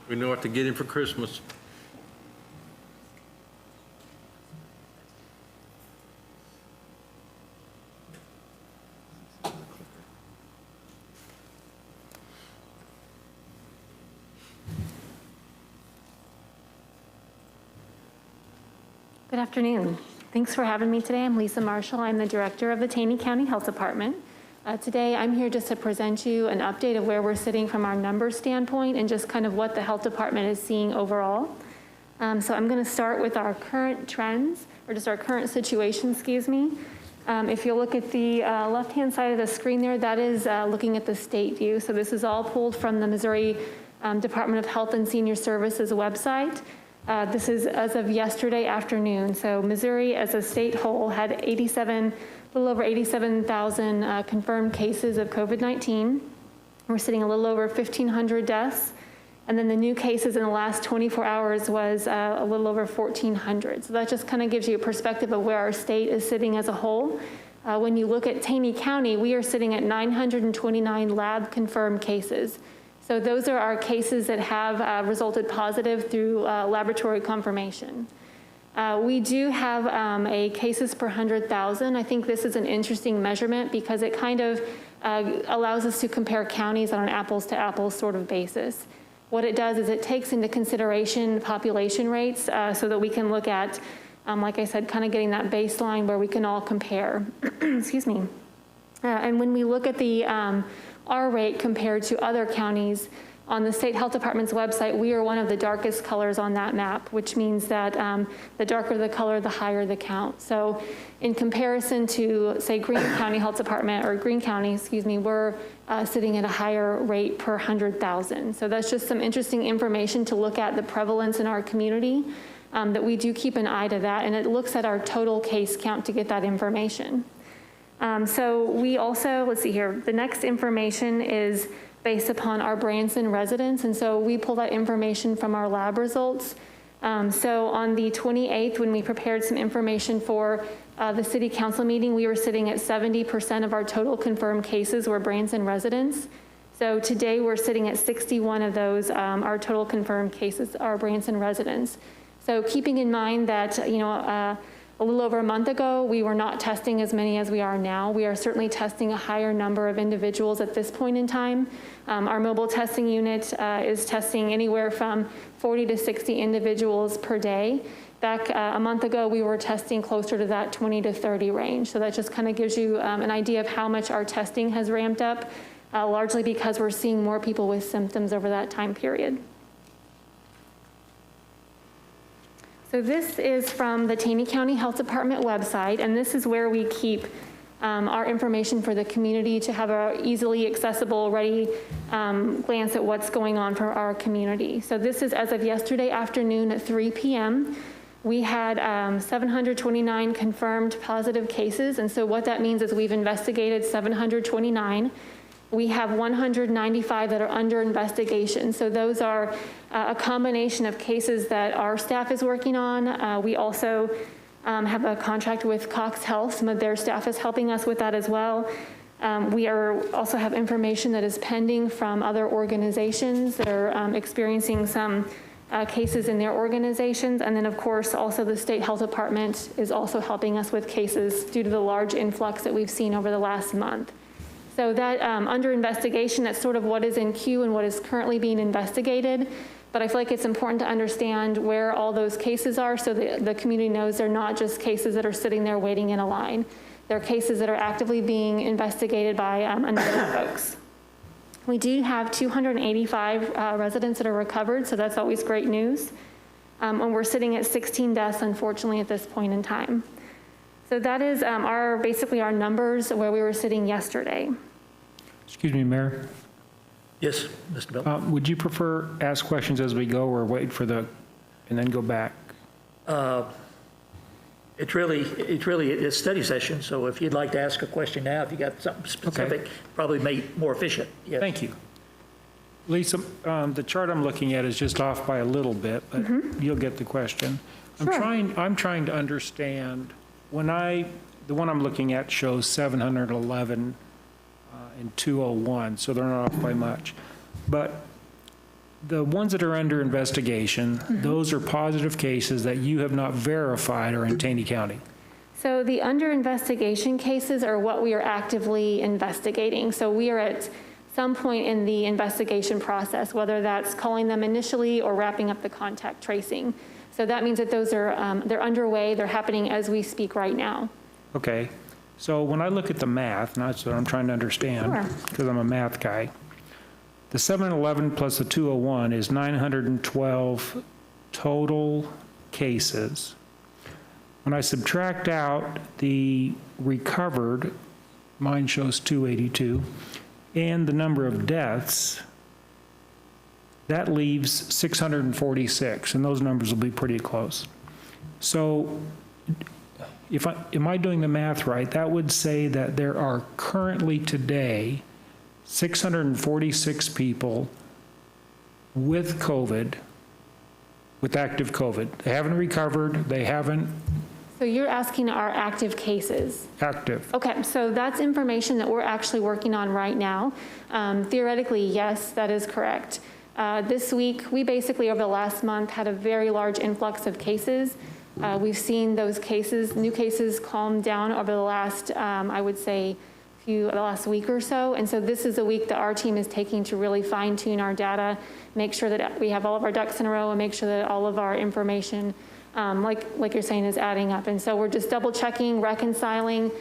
We know what to get him for Christmas. Good afternoon. Thanks for having me today. I'm Lisa Marshall. I'm the director of the Taney County Health Department. Today, I'm here just to present you an update of where we're sitting from our numbers standpoint and just kind of what the health department is seeing overall. So I'm going to start with our current trends, or just our current situation, excuse me. If you look at the left-hand side of the screen there, that is looking at the state view. So this is all pulled from the Missouri Department of Health and Senior Services website. This is as of yesterday afternoon. So Missouri as a state whole had a little over 87,000 confirmed cases of COVID-19. We're sitting a little over 1,500 deaths. And then the new cases in the last 24 hours was a little over 1,400. So that just kind of gives you a perspective of where our state is sitting as a whole. When you look at Taney County, we are sitting at 929 lab confirmed cases. So those are our cases that have resulted positive through laboratory confirmation. We do have a cases per 100,000. I think this is an interesting measurement because it kind of allows us to compare counties on an apples to apples sort of basis. What it does is it takes into consideration population rates so that we can look at, like I said, kind of getting that baseline where we can all compare. Excuse me. And when we look at the R rate compared to other counties, on the State Health Department's website, we are one of the darkest colors on that map, which means that the darker the color, the higher the count. So in comparison to, say, Greene County Health Department, or Greene County, excuse me, we're sitting at a higher rate per 100,000. So that's just some interesting information to look at the prevalence in our community, that we do keep an eye to that, and it looks at our total case count to get that information. So we also, let's see here, the next information is based upon our Branson residents, and so we pull that information from our lab results. So on the 28th, when we prepared some information for the city council meeting, we were sitting at 70% of our total confirmed cases were Branson residents. So today we're sitting at 61 of those, our total confirmed cases are Branson residents. So keeping in mind that, a little over a month ago, we were not testing as many as we are now. We are certainly testing a higher number of individuals at this point in time. Our mobile testing unit is testing anywhere from 40 to 60 individuals per day. Back a month ago, we were testing closer to that 20 to 30 range. So that just kind of gives you an idea of how much our testing has ramped up, largely because we're seeing more people with symptoms over that time period. So this is from the Taney County Health Department website, and this is where we keep our information for the community to have a easily accessible, ready glance at what's going on for our community. So this is as of yesterday afternoon at 3 p.m. We had 729 confirmed positive cases, and so what that means is we've investigated 729. We have 195 that are under investigation. So those are a combination of cases that our staff is working on. We also have a contract with Cox Health. Some of their staff is helping us with that as well. We also have information that is pending from other organizations that are experiencing some cases in their organizations. And then of course, also the State Health Department is also helping us with cases due to the large influx that we've seen over the last month. So that under investigation, that's sort of what is in queue and what is currently being investigated. But I feel like it's important to understand where all those cases are so the community knows they're not just cases that are sitting there waiting in a line. They're cases that are actively being investigated by a number of folks. We do have 285 residents that are recovered, so that's always great news. And we're sitting at 16 deaths, unfortunately, at this point in time. So that is basically our numbers where we were sitting yesterday. Excuse me, Mayor. Yes, Mr. Bell. Would you prefer ask questions as we go or wait for and then go back? It's really a study session, so if you'd like to ask a question now, if you got something specific, probably make it more efficient. Yes. Thank you. Lisa, the chart I'm looking at is just off by a little bit, but you'll get the question. Sure. I'm trying to understand the one I'm looking at shows 711 and 201, so they're not off by much. But the ones that are under investigation, those are positive cases that you have not verified are in Taney County. So the under investigation cases are what we are actively investigating. So we are at some point in the investigation process, whether that's calling them initially or wrapping up the contact tracing. So that means that those are, they're underway, they're happening as we speak right now. Okay, so when I look at the math, and that's what I'm trying to understand, Sure. because I'm a math guy, the 711 plus the 201 is 912 total cases. When I subtract out the recovered, mine shows 282, and the number of deaths, that leaves 646, and those numbers will be pretty close. So am I doing the math right? That would say that there are currently today 646 people with COVID, with active COVID. They haven't recovered, they haven't So you're asking our active cases. active. Okay, so that's information that we're actually working on right now. Theoretically, yes, that is correct. This week, we basically over the last month had a very large influx of cases. We've seen those cases, new cases, calm down over the last, I would say, the last week or so. And so this is a week that our team is taking to really fine tune our data, make sure that we have all of our ducks in a row, and make sure that all of our information, like you're saying, is adding up. And so we're just double checking, reconciling.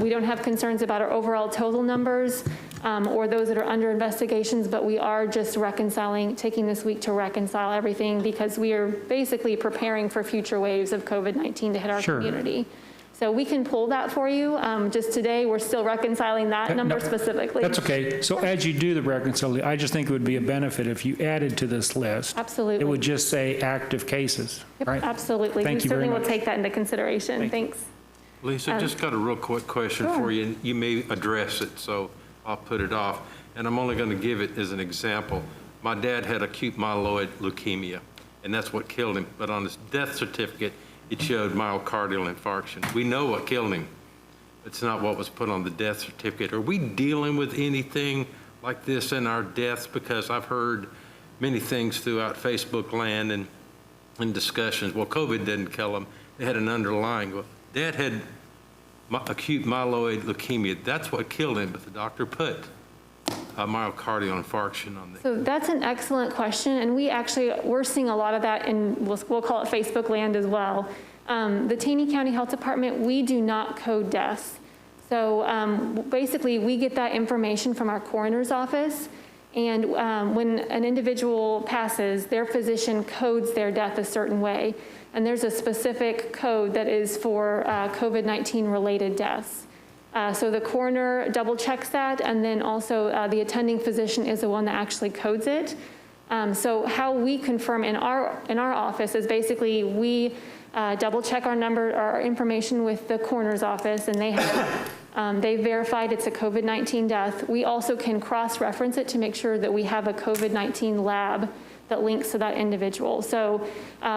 We don't have concerns about our overall total numbers or those that are under investigations, but we are just reconciling, taking this week to reconcile everything because we are basically preparing for future waves of COVID-19 to hit our Sure. community. So we can pull that for you. Just today, we're still reconciling that number specifically. That's okay. So as you do the reconciliation, I just think it would be a benefit if you added to this list. Absolutely. It would just say active cases, Yep, right? absolutely. Thank We you very certainly will much. take that into consideration. Thanks. Lisa, just got a real quick question Sure. for you, and you may address it, so I'll put it off. And I'm only going to give it as an example. My dad had acute myeloid leukemia, and that's what killed him. But on his death certificate, it showed myocardial infarction. We know what killed him. It's not what was put on the death certificate. Are we dealing with anything like this in our deaths? Because I've heard many things throughout Facebook land and in discussions. Well, COVID didn't kill him. They had an underlying. Well, Dad had acute myeloid leukemia. That's what killed him, but the doctor put a myocardial infarction on the. So that's an excellent question, and we're seeing a lot of that in, we'll call it Facebook land as well. The Taney County Health Department, we do not code deaths. So basically, we get that information from our coroner's office, and when an individual passes, their physician codes their death a certain way, and there's a specific code that is for COVID-19 related deaths. So the coroner double checks that, and then also the attending physician is the one that actually codes it. So how we confirm in our office is basically we double check our information with the coroner's office, and they verified it's a COVID-19 death. We also can cross-reference it to make sure that we have a COVID-19 lab that links to that individual. So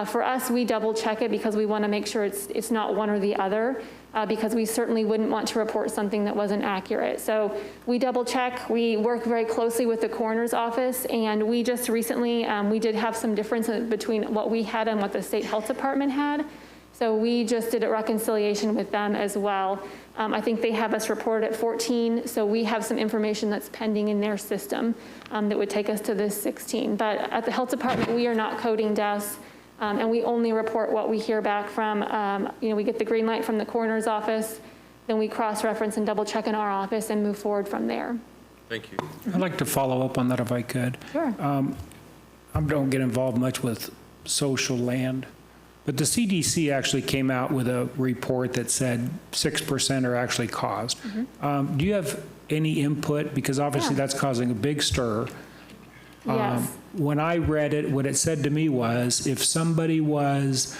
for us, we double check it because we want to make sure it's not one or the other, because we certainly wouldn't want to report something that wasn't accurate. So we double check, we work very closely with the coroner's office, and we just recently, we did have some difference between what we had and what the state health department had. So we just did a reconciliation with them as well. I think they have us reported at 14, so we have some information that's pending in their system that would take us to this 16. But at the health department, we are not coding deaths, and we only report what we hear back from, we get the green light from the coroner's office, then we cross-reference and double check in our office and move forward from there. Thank you. I'd like to follow up on that if I could. Sure. I don't get involved much with social land, but the CDC actually came out with a report that said 6% are actually caused. Do you have any input? Because obviously that's causing a big stir. Yes. When I read it, what it said to me was if somebody was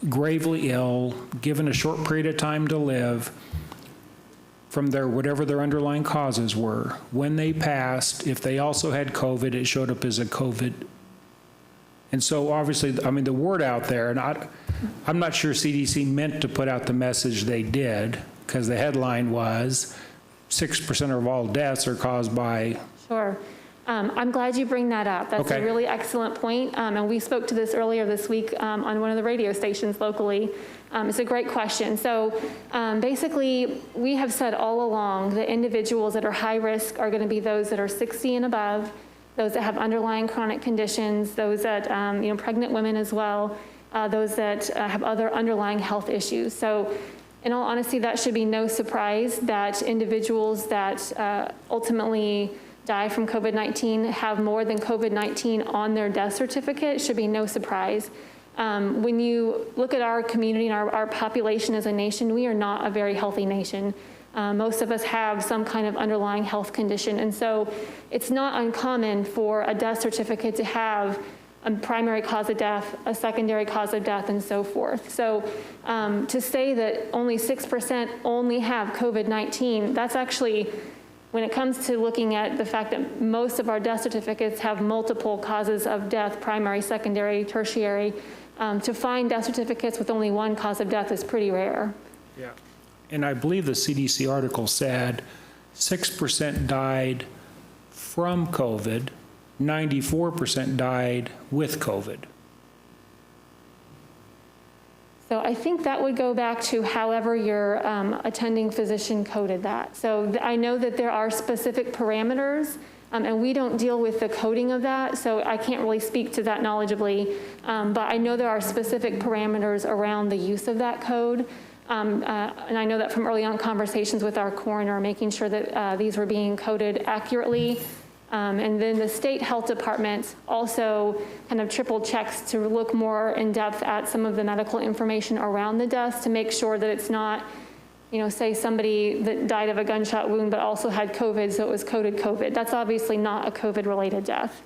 gravely ill, given a short period of time to live, from whatever their underlying causes were, when they passed, if they also had COVID, it showed up as a COVID And so obviously, I mean, the word out there, and I'm not sure CDC meant to put out the message they did, because the headline was 6% of all deaths are caused by. Sure. I'm glad you bring that up. That's Okay. a really excellent point. And we spoke to this earlier this week on one of the radio stations locally. It's a great question. So basically, we have said all along that individuals that are high risk are going to be those that are 60 and above, those that have underlying chronic conditions, those that, pregnant women as well, those that have other underlying health issues. So in all honesty, that should be no surprise that individuals that ultimately die from COVID-19 have more than COVID-19 on their death certificate. Should be no surprise. When you look at our community and our population as a nation, we are not a very healthy nation. Most of us have some kind of underlying health condition. And so it's not uncommon for a death certificate to have a primary cause of death, a secondary cause of death, and so forth. So to say that only 6% only have COVID-19, that's actually, when it comes to looking at the fact that most of our death certificates have multiple causes of death, primary, secondary, tertiary, to find death certificates with only one cause of death is pretty rare. Yeah. And I believe the CDC article said 6% died from COVID, 94% died with COVID. So I think that would go back to however your attending physician coded that. So I know that there are specific parameters, and we don't deal with the coding of that, so I can't really speak to that knowledgeably. But I know there are specific parameters around the use of that code. And I know that from early on conversations with our coroner, making sure that these were being coded accurately. And then the state health department also kind of triple checks to look more in depth at some of the medical information around the deaths to make sure that it's not, say somebody that died of a gunshot wound but also had COVID, so it was coded COVID. That's obviously not a COVID-related death.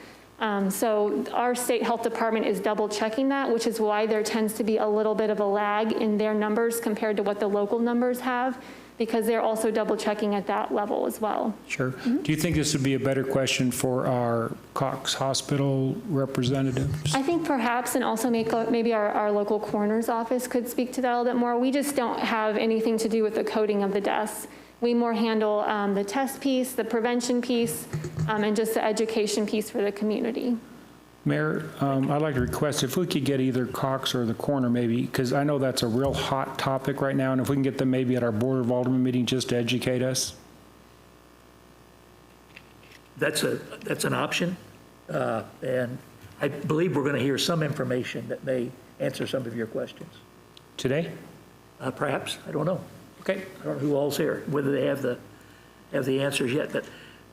So our state health department is double checking that, which is why there tends to be a little bit of a lag in their numbers compared to what the local numbers have, because they're also double checking at that level as well. Sure. Do you think this would be a better question for our Cox Hospital representatives? I think perhaps, and also maybe our local coroner's office could speak to that a little bit more. We just don't have anything to do with the coding of the deaths. We more handle the test piece, the prevention piece, and just the education piece for the community. Mayor, I'd like to request if we could get either Cox or the coroner maybe, because I know that's a real hot topic right now, and if we can get them maybe at our Board of Aldermen meeting just to educate us. That's an option, and I believe we're going to hear some information that may answer some of your questions. Today? Perhaps, I don't know. Okay. I don't know who all's here, whether they have the answers yet, but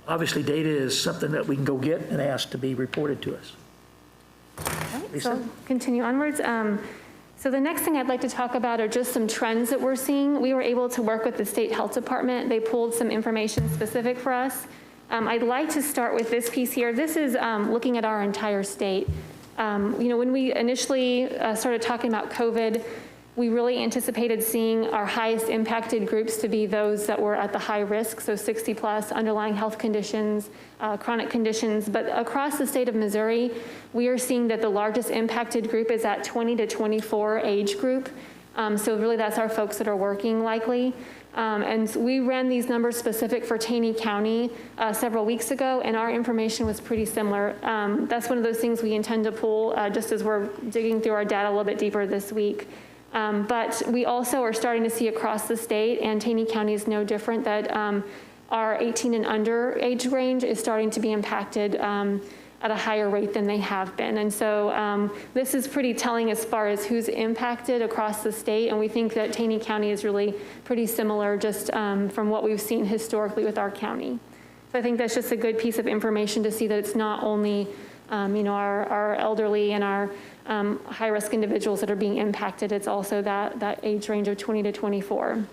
obviously data is something that we can go get and ask to be reported to us. So continue onwards. So the next thing I'd like to talk about are just some trends that we're seeing. We were able to work with the state health department. They pulled some information specific for us. I'd like to start with this piece here. This is looking at our entire state. When we initially started talking about COVID, we really anticipated seeing our highest impacted groups to be those that were at the high risk, so 60 plus, underlying health conditions, chronic conditions. But across the state of Missouri, we are seeing that the largest impacted group is at 20 to 24 age group. So really that's our folks that are working likely. And we ran these numbers specific for Taney County several weeks ago, and our information was pretty similar. That's one of those things we intend to pull just as we're digging through our data a little bit deeper this week. But we also are starting to see across the state, and Taney County is no different, that our 18 and under age range is starting to be impacted at a higher rate than they have been. And so this is pretty telling as far as who's impacted across the state, and we think that Taney County is really pretty similar just from what we've seen historically with our county. So I think that's just a good piece of information to see that it's not only our elderly and our high-risk individuals that are being impacted. It's also that age range of 20 to 24.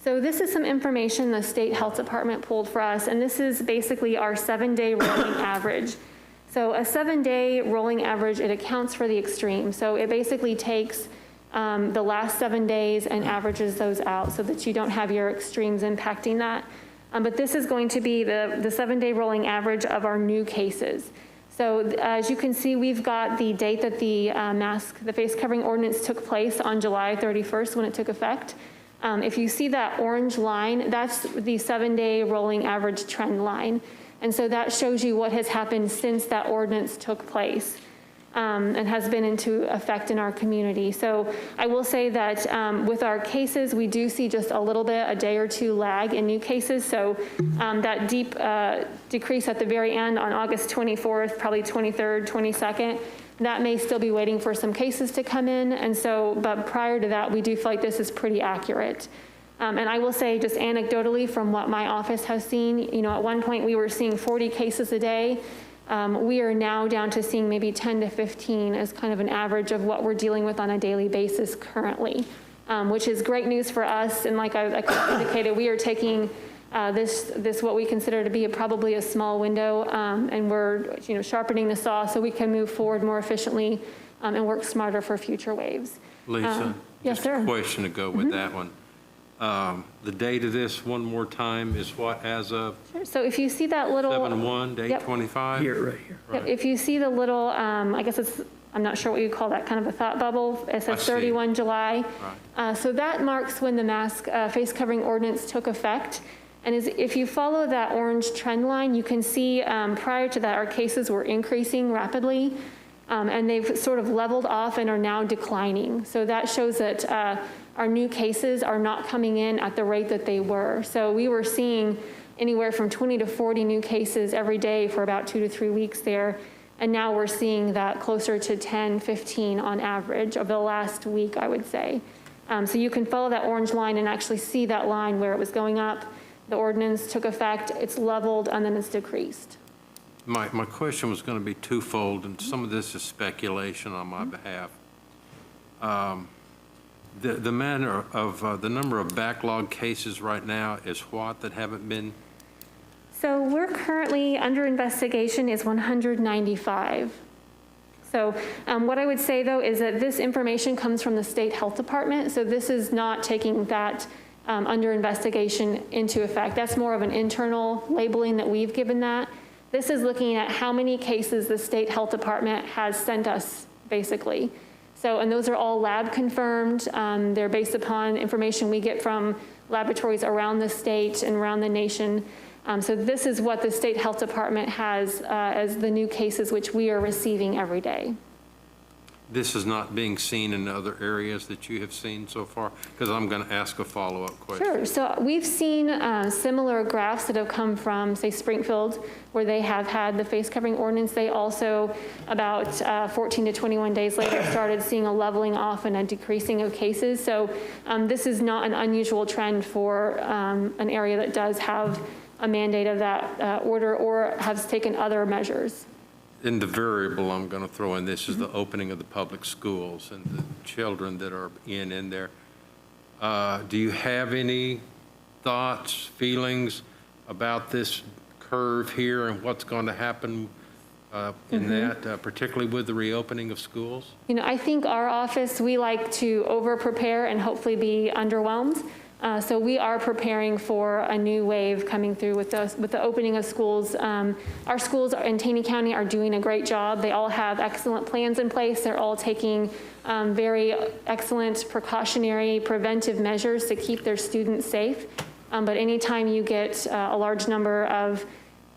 So this is some information the state health department pulled for us, and this is basically our 7-day rolling average. So a 7-day rolling average, it accounts for the extreme. So it basically takes the last 7 days and averages those out so that you don't have your extremes impacting that. But this is going to be the 7-day rolling average of our new cases. So as you can see, we've got the date that the face covering ordinance took place on July 31st when it took effect. If you see that orange line, that's the 7-day rolling average trend line. And so that shows you what has happened since that ordinance took place and has been into effect in our community. So I will say that with our cases, we do see just a little bit, a day or two lag in new cases. So that deep decrease at the very end on August 24th, probably 23rd, 22nd, that may still be waiting for some cases to come in. And so, but prior to that, we do feel like this is pretty accurate. And I will say just anecdotally from what my office has seen, you know, at one point we were seeing 40 cases a day. We are now down to seeing maybe 10 to 15 as kind of an average of what we're dealing with on a daily basis currently, which is great news for us. And like I indicated, we are taking this what we consider to be probably a small window, and we're sharpening the saw so we can move forward more efficiently and work smarter for future waves. Lisa, yes, just sir. a question to go with that one. The date of this one more time is what, as of Sure. So if you see that little 7/1, date Yep. 25? Here, right here. Yep, if you see the little, I guess I'm not sure what you call that, kind of a thought bubble. It I says see. 31 July. So that marks when the face covering ordinance took effect. And if you follow that orange trend line, you can see prior to that, our cases were increasing rapidly. And they've sort of leveled off and are now declining. So that shows that our new cases are not coming in at the rate that they were. So we were seeing anywhere from 20 to 40 new cases every day for about 2 to 3 weeks there. And now we're seeing that closer to 10, 15 on average over the last week, I would say. So you can follow that orange line and actually see that line where it was going up. The ordinance took effect, it's leveled, and then it's decreased. My question was going to be twofold, and some of this is speculation on my behalf. The manner of the number of backlog cases right now is what that haven't been? So we're currently under investigation is 195. So what I would say though is that this information comes from the state health department. So this is not taking that under investigation into effect. That's more of an internal labeling that we've given that. This is looking at how many cases the state health department has sent us, basically. So, and those are all lab confirmed. They're based upon information we get from laboratories around the state and around the nation. So this is what the state health department has as the new cases, which we are receiving every day. This is not being seen in other areas that you have seen so far? Because I'm going to ask a follow-up question. Sure. So we've seen similar graphs that have come from, say, Springfield, where they have had the face covering ordinance. They also, about 14 to 21 days later, started seeing a leveling off and a decreasing of cases. So this is not an unusual trend for an area that does have a mandate of that order or has taken other measures. And the variable I'm going to throw in this is the opening of the public schools and the children that are in there. Do you have any thoughts, feelings about this curve here and what's going to happen in that, particularly with the reopening of schools? You know, I think our office, we like to over-prepare and hopefully be underwhelmed. So we are preparing for a new wave coming through with the opening of schools. Our schools in Taney County are doing a great job. They all have excellent plans in place. They're all taking very excellent precautionary preventive measures to keep their students safe. But anytime you get a large number of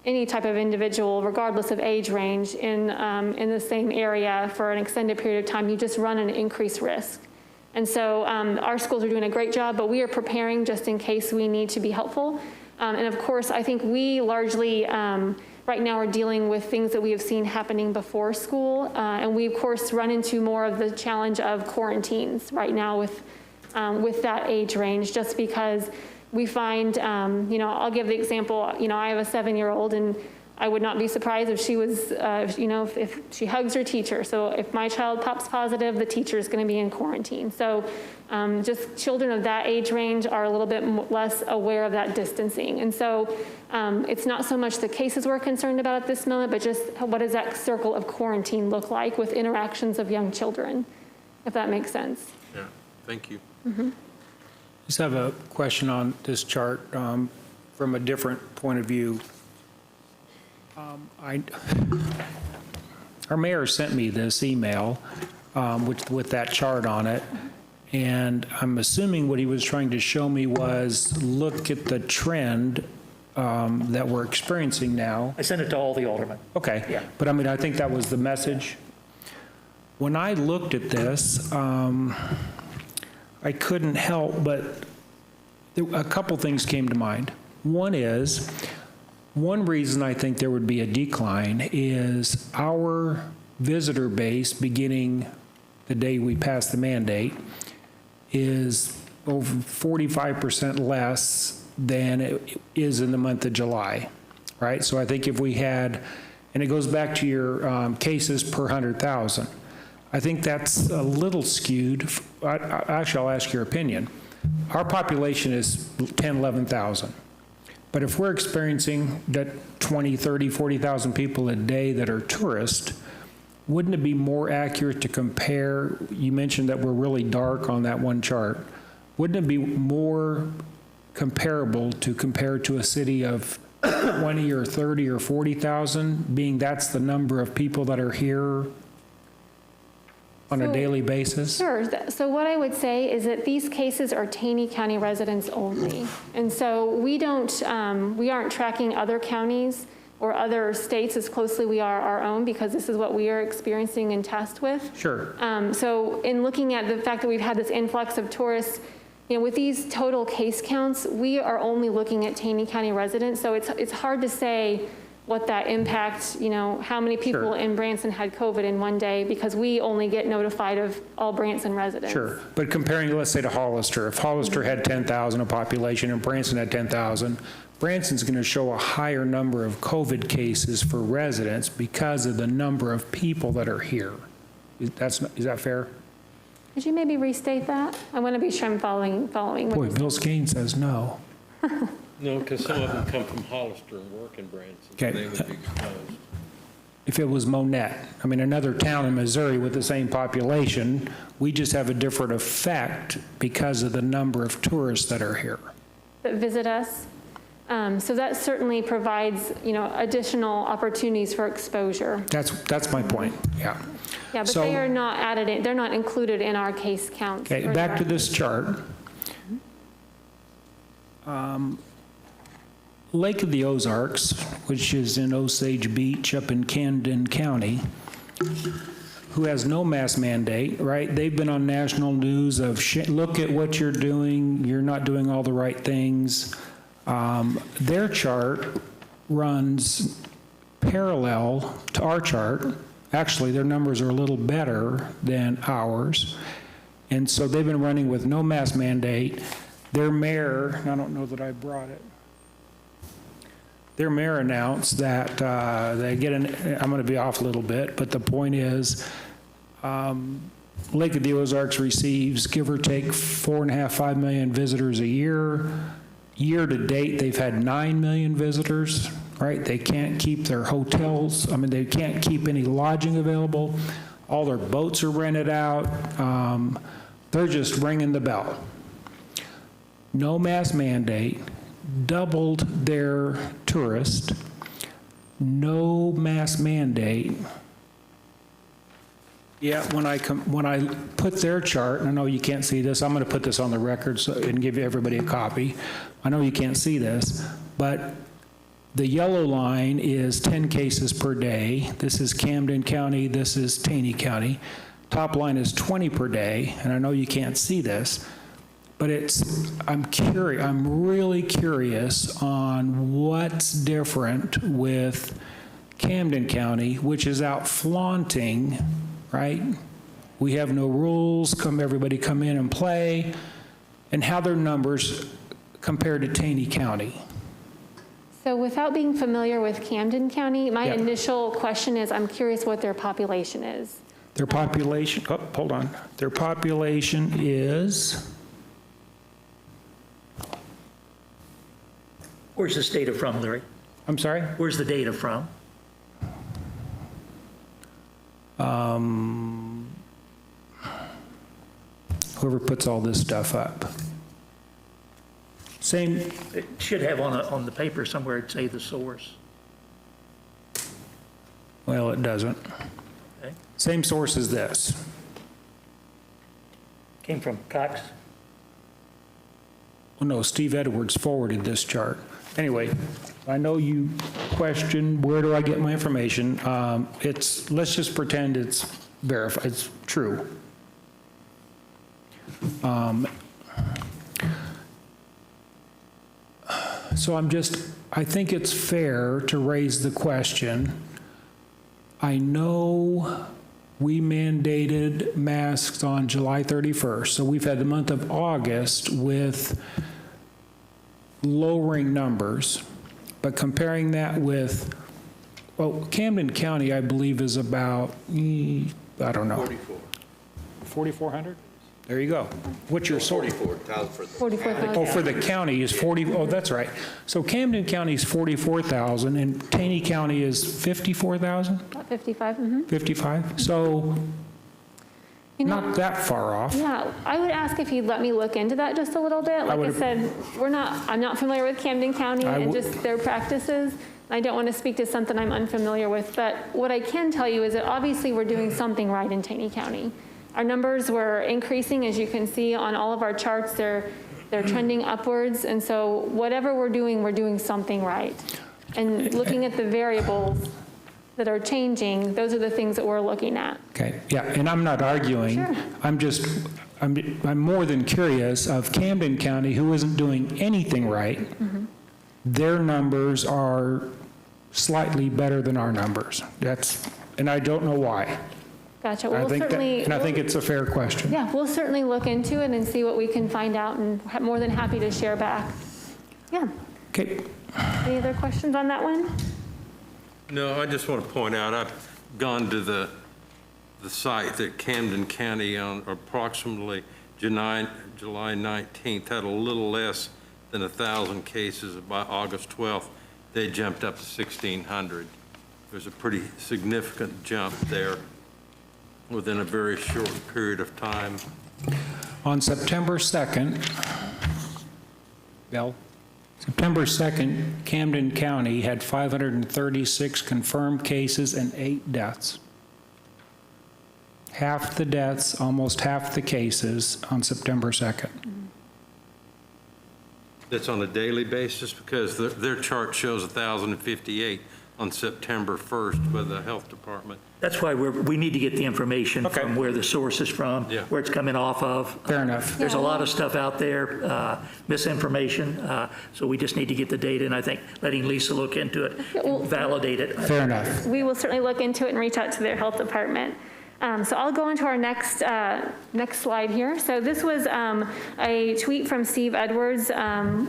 any type of individual, regardless of age range, in the same area for an extended period of time, you just run an increased risk. And so our schools are doing a great job, but we are preparing just in case we need to be helpful. And of course, I think we largely right now are dealing with things that we have seen happening before school. And we, of course, run into more of the challenge of quarantines right now with that age range, just because we find, you know, I'll give the example, you know, I have a 7-year-old, and I would not be surprised if she was, you know, if she hugs her teacher. So if my child pops positive, the teacher is going to be in quarantine. So just children of that age range are a little bit less aware of that distancing. And so it's not so much the cases we're concerned about at this moment, but just what does that circle of quarantine look like with interactions of young children, if that makes sense. Yeah, thank you. Just have a question on this chart from a different point of view. our mayor sent me this email with that chart on it, and I'm assuming what he was trying to show me was look at the trend that we're experiencing now. I sent it to all the aldermen. Okay. Yeah. But I mean, I think that was the message. When I looked at this, I couldn't help but a couple things came to mind. One reason I think there would be a decline is our visitor base beginning the day we passed the mandate is over 45% less than it is in the month of July, right? So I think if we had, and it goes back to your cases per 100,000, I think that's a little skewed. Actually, I'll ask your opinion. Our population is 10, 11,000. But if we're experiencing that 20, 30, 40,000 people a day that are tourists, wouldn't it be more accurate to compare, you mentioned that we're really dark on that one chart, wouldn't it be more comparable to compare to a city of 20 or 30 or 40,000, being that's the number of people that are here on a daily basis? Sure. So what I would say is that these cases are Taney County residents only. And so we aren't tracking other counties or other states as closely we are our own, because this is what we are experiencing and tasked with. Sure. So in looking at the fact that we've had this influx of tourists, with these total case counts, we are only looking at Taney County residents. So it's hard to say what that impact, how many people Sure. in Branson had COVID in one day, because we only get notified of all Branson residents. Sure, but comparing, let's say, to Hollister, if Hollister had 10,000 of population and Branson had 10,000, Branson's going to show a higher number of COVID cases for residents because of the number of people that are here. Is that fair? Could you maybe restate that? I want to be sure I'm following. Boy, Bill Skane says no. No, because some of them come from Hollister and work in Branson. Okay. They would be exposed. If it was Monette, I mean, another town in Missouri with the same population, we just have a different effect because of the number of tourists that are here. That visit us. So that certainly provides, additional opportunities for exposure. That's my point, yeah. Yeah, but So- they are not added in, they're not included in our case counts. Okay, for back to that. this chart. Lake of the Ozarks, which is in Osage Beach up in Camden County, who has no mask mandate, right? They've been on national news of, look at what you're doing, you're not doing all the right things. Their chart runs parallel to our chart. Actually, their numbers are a little better than ours. And so they've been running with no mask mandate. Their mayor, and I don't know that I brought it, their mayor announced that they get I'm going to be off a little bit, but the point is Lake of the Ozarks receives, give or take, 4.5, 5 million visitors a year. Year to date, they've had 9 million visitors, right? They can't keep their hotels, they can't keep any lodging available. All their boats are rented out. They're just ringing the bell. No mask mandate, doubled their tourists, no mask mandate. Yeah, when I put their chart, and I know you can't see this, I'm going to put this on the record and give everybody a copy. I know you can't see this, but the yellow line is 10 cases per day. This is Camden County, this is Taney County. Top line is 20 per day, and I know you can't see this, but I'm really curious on what's different with Camden County, which is out flaunting, right? We have no rules, everybody come in and play, and how their numbers compare to Taney County. So without being familiar with Camden County, my Yeah. initial question is, I'm curious what their population is. Their population, hold on. Their population is, Where's this data from, Larry? I'm sorry? Where's the data from? Whoever puts all this stuff up. Same, It should have on the paper somewhere, it'd say the source. well, it doesn't. Okay. Same source as this. Came from Cox. Oh, no, Steve Edwards forwarded this chart. Anyway, I know you question, where do I get my information? Let's just pretend it's verified, it's true. So I think it's fair to raise the question. I know we mandated masks on July 31st, so we've had the month of August with lowering numbers, but comparing that with, well, Camden County, I believe, is about, I don't know. 4,400? There you go. What's your source? 44,000. Oh, for the county is 40, oh, that's right. So Camden County is 44,000 and Taney County is 54,000? About 55, mm-hmm. 55? So not that far off. Yeah, I would ask if you'd let me look into that just a little bit. Like I said, I'm not familiar with Camden County and just their practices. I don't want to speak to something I'm unfamiliar with, but what I can tell you is that obviously we're doing something right in Taney County. Our numbers were increasing, as you can see on all of our charts. They're trending upwards, and so whatever we're doing something right. And looking at the variables that are changing, those are the things that we're looking at. Okay, yeah, and I'm not arguing. Sure. I'm more than curious of Camden County, who isn't doing anything right. Mm-hmm. Their numbers are slightly better than our numbers. And I don't know why. Gotcha. I think it's a fair question. Yeah, we'll certainly look into it and see what we can find out, and more than happy to share back. Yeah. Okay. Any other questions on that one? No, I just want to point out, I've gone to the site that Camden County on approximately July 19th had a little less than 1,000 cases. By August 12th, they jumped up to 1,600. There's a pretty significant jump there within a very short period of time. On September 2nd, Bill? September 2nd, Camden County had 536 confirmed cases and 8 deaths. Half the deaths, almost half the cases on September 2nd. That's on a daily basis, because their chart shows 1,058 on September 1st by the health department. That's why we need to get the information from where the source is from, Yeah. where it's coming off of. Fair enough. There's a lot of stuff out there, misinformation, so we just need to get the data, and I think letting Lisa look into it, validate it. Fair enough. We will certainly look into it and reach out to their health department. So I'll go into our next slide here. So this was a tweet from Steve Edwards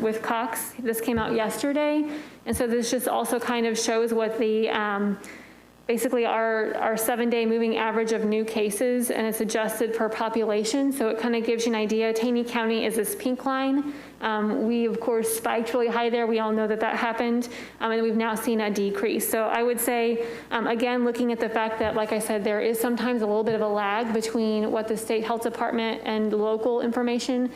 with Cox. This came out yesterday. And so this just also kind of shows what the, basically our 7-day moving average of new cases, and it's adjusted per population. So it kind of gives you an idea. Taney County is this pink line. We, of course, spiked really high there. We all know that happened. And we've now seen a decrease. So I would say, again, looking at the fact that, like I said, there is sometimes a little bit of a lag between what the state health department and local information,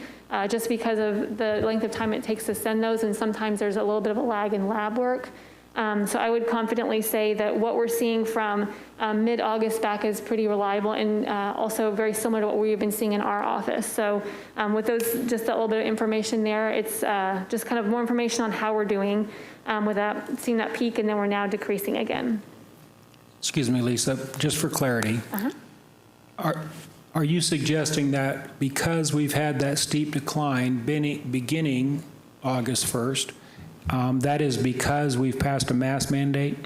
just because of the length of time it takes to send those. And sometimes there's a little bit of a lag in lab work. So I would confidently say that what we're seeing from mid-August back is pretty reliable, and also very similar to what we've been seeing in our office. So with those, just a little bit of information there, it's just kind of more information on how we're doing without seeing that peak, and then we're now decreasing again. Excuse me, Lisa, just for clarity. Are you suggesting that because we've had that steep decline beginning August 1st, that is because we've passed a mask mandate?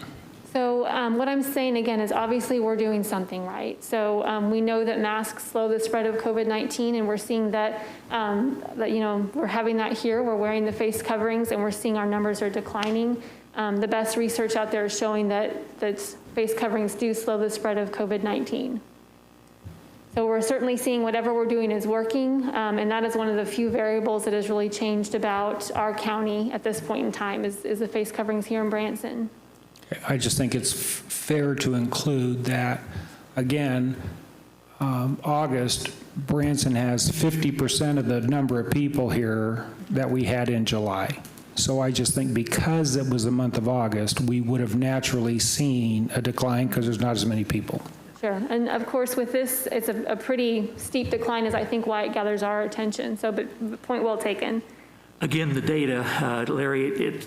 So what I'm saying again is obviously we're doing something right. So we know that masks slow the spread of COVID-19, and we're seeing that, we're having that here. We're wearing the face coverings, and we're seeing our numbers are declining. The best research out there is showing that face coverings do slow the spread of COVID-19. So we're certainly seeing whatever we're doing is working, and that is one of the few variables that has really changed about our county at this point in time is the face coverings here in Branson. I just think it's fair to include that, again, August, Branson has 50% of the number of people here that we had in July. So I just think because it was the month of August, we would have naturally seen a decline because there's not as many people. Sure, and of course with this, it's a pretty steep decline is I think why it gathers our attention, so, but point well taken. Again, the data, Larry,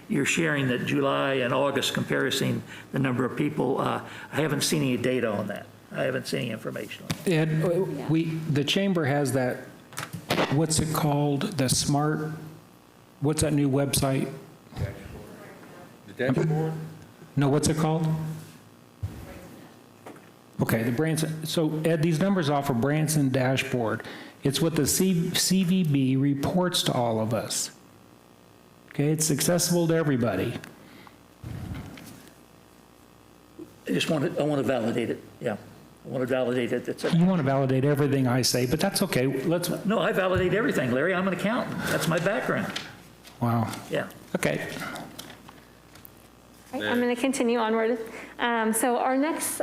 you're sharing that July and August comparison, the number of people. I haven't seen any data on that. I haven't seen any information on that. Ed, the chamber has that, what's it called? The smart, what's that new website? The dashboard? No, what's it called? Okay, the Branson, so Ed, these numbers off of Branson dashboard. It's what the CVB reports to all of us. Okay, it's accessible to everybody. I want to validate it, yeah. I want to validate it. You want to validate everything I say, but that's okay. No, I validate everything, Larry. I'm an accountant. That's my background. Wow. Yeah. Okay. Right, I'm going to continue onward. So our next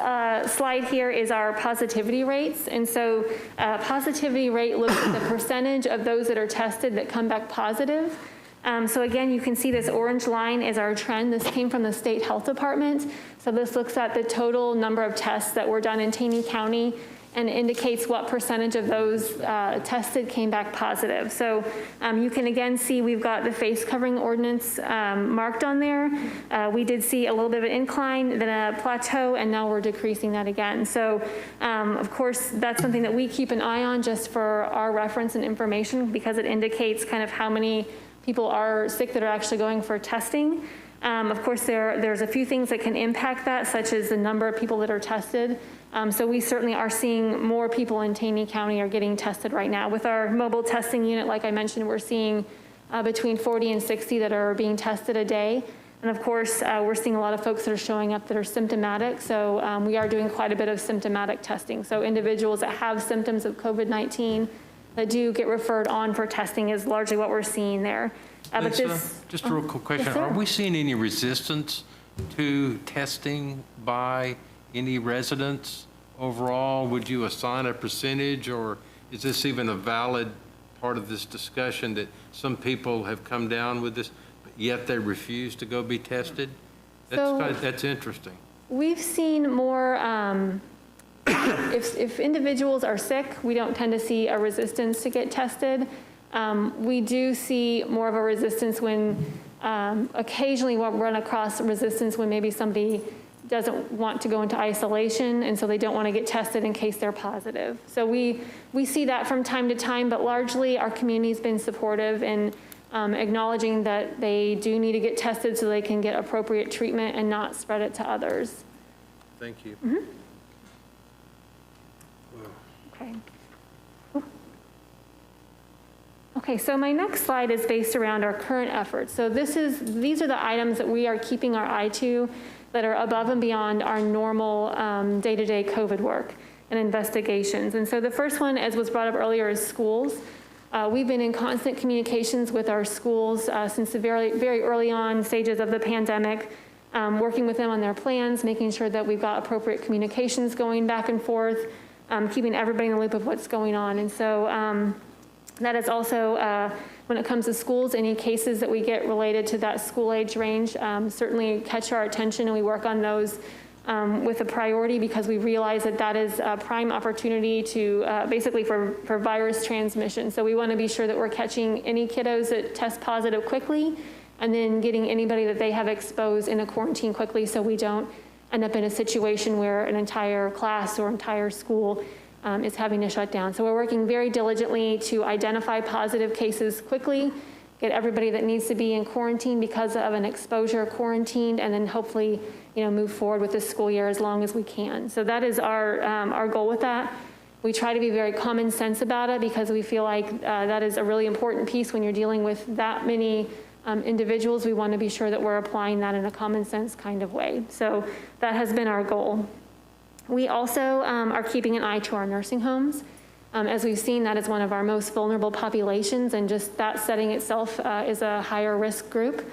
slide here is our positivity rates. And so positivity rate looks at the percentage of those that are tested that come back positive. So again, you can see this orange line is our trend. This came from the state health department. So this looks at the total number of tests that were done in Taney County and indicates what percentage of those tested came back positive. So you can again see we've got the face covering ordinance marked on there. We did see a little bit of an incline, then a plateau, and now we're decreasing that again. So of course, that's something that we keep an eye on just for our reference and information because it indicates kind of how many people are sick that are actually going for testing. Of course, there's a few things that can impact that, such as the number of people that are tested. So we certainly are seeing more people in Taney County are getting tested right now. With our mobile testing unit, like I mentioned, we're seeing between 40 and 60 that are being tested a day. And of course, we're seeing a lot of folks that are showing up that are symptomatic. So we are doing quite a bit of symptomatic testing. So individuals that have symptoms of COVID-19 that do get referred on for testing is largely what we're seeing there. Just a real quick question. Yes, sir. Are we seeing any resistance to testing by any residents overall? Would you assign a percentage, or is this even a valid part of this discussion that some people have come down with this, but yet they refuse to go be tested? That's interesting. We've seen more, if individuals are sick, we don't tend to see a resistance to get tested. We do see more of a resistance when occasionally we'll run across resistance when maybe somebody doesn't want to go into isolation and so they don't want to get tested in case they're positive. So we see that from time to time, but largely our community's been supportive in acknowledging that they do need to get tested so they can get appropriate treatment and not spread it to others. Thank you. Mm-hmm. Okay. Okay, so my next slide is based around our current efforts. So these are the items that we are keeping our eye to that are above and beyond our normal day-to-day COVID work and investigations. And so the first one, as was brought up earlier, is schools. We've been in constant communications with our schools since the very, very early on stages of the pandemic, working with them on their plans, making sure that we've got appropriate communications going back and forth, keeping everybody in the loop of what's going on. And so that is also, when it comes to schools, any cases that we get related to that school age range certainly catch our attention, and we work on those with a priority because we realize that that is a prime opportunity to basically for virus transmission. So we want to be sure that we're catching any kiddos that test positive quickly and then getting anybody that they have exposed in a quarantine quickly so we don't end up in a situation where an entire class or entire school is having to shut down. So we're working very diligently to identify positive cases quickly, get everybody that needs to be in quarantine because of an exposure quarantined, and then hopefully, move forward with this school year as long as we can. So that is our goal with that. We try to be very common sense about it because we feel like that is a really important piece when you're dealing with that many individuals. We want to be sure that we're applying that in a common sense kind of way. So that has been our goal. We also are keeping an eye to our nursing homes. As we've seen, that is one of our most vulnerable populations, and just that setting itself is a higher risk group.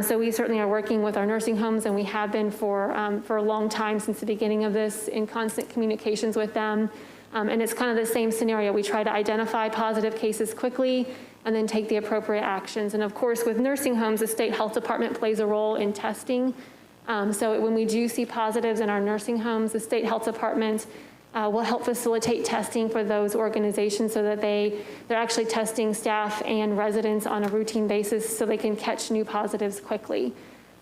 So we certainly are working with our nursing homes, and we have been for a long time since the beginning of this, in constant communications with them. And it's kind of the same scenario. We try to identify positive cases quickly and then take the appropriate actions. And of course, with nursing homes, the state health department plays a role in testing. So when we do see positives in our nursing homes, the state health department will help facilitate testing for those organizations so that they're actually testing staff and residents on a routine basis so they can catch new positives quickly.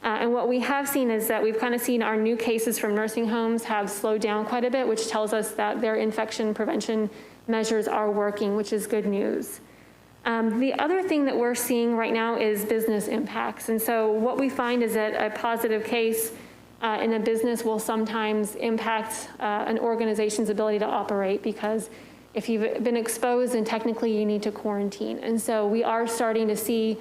And what we have seen is that we've kind of seen our new cases from nursing homes have slowed down quite a bit, which tells us that their infection prevention measures are working, which is good news. The other thing that we're seeing right now is business impacts. And so what we find is that a positive case in a business will sometimes impact an organization's ability to operate, because if you've been exposed, then technically you need to quarantine. And so we are starting to see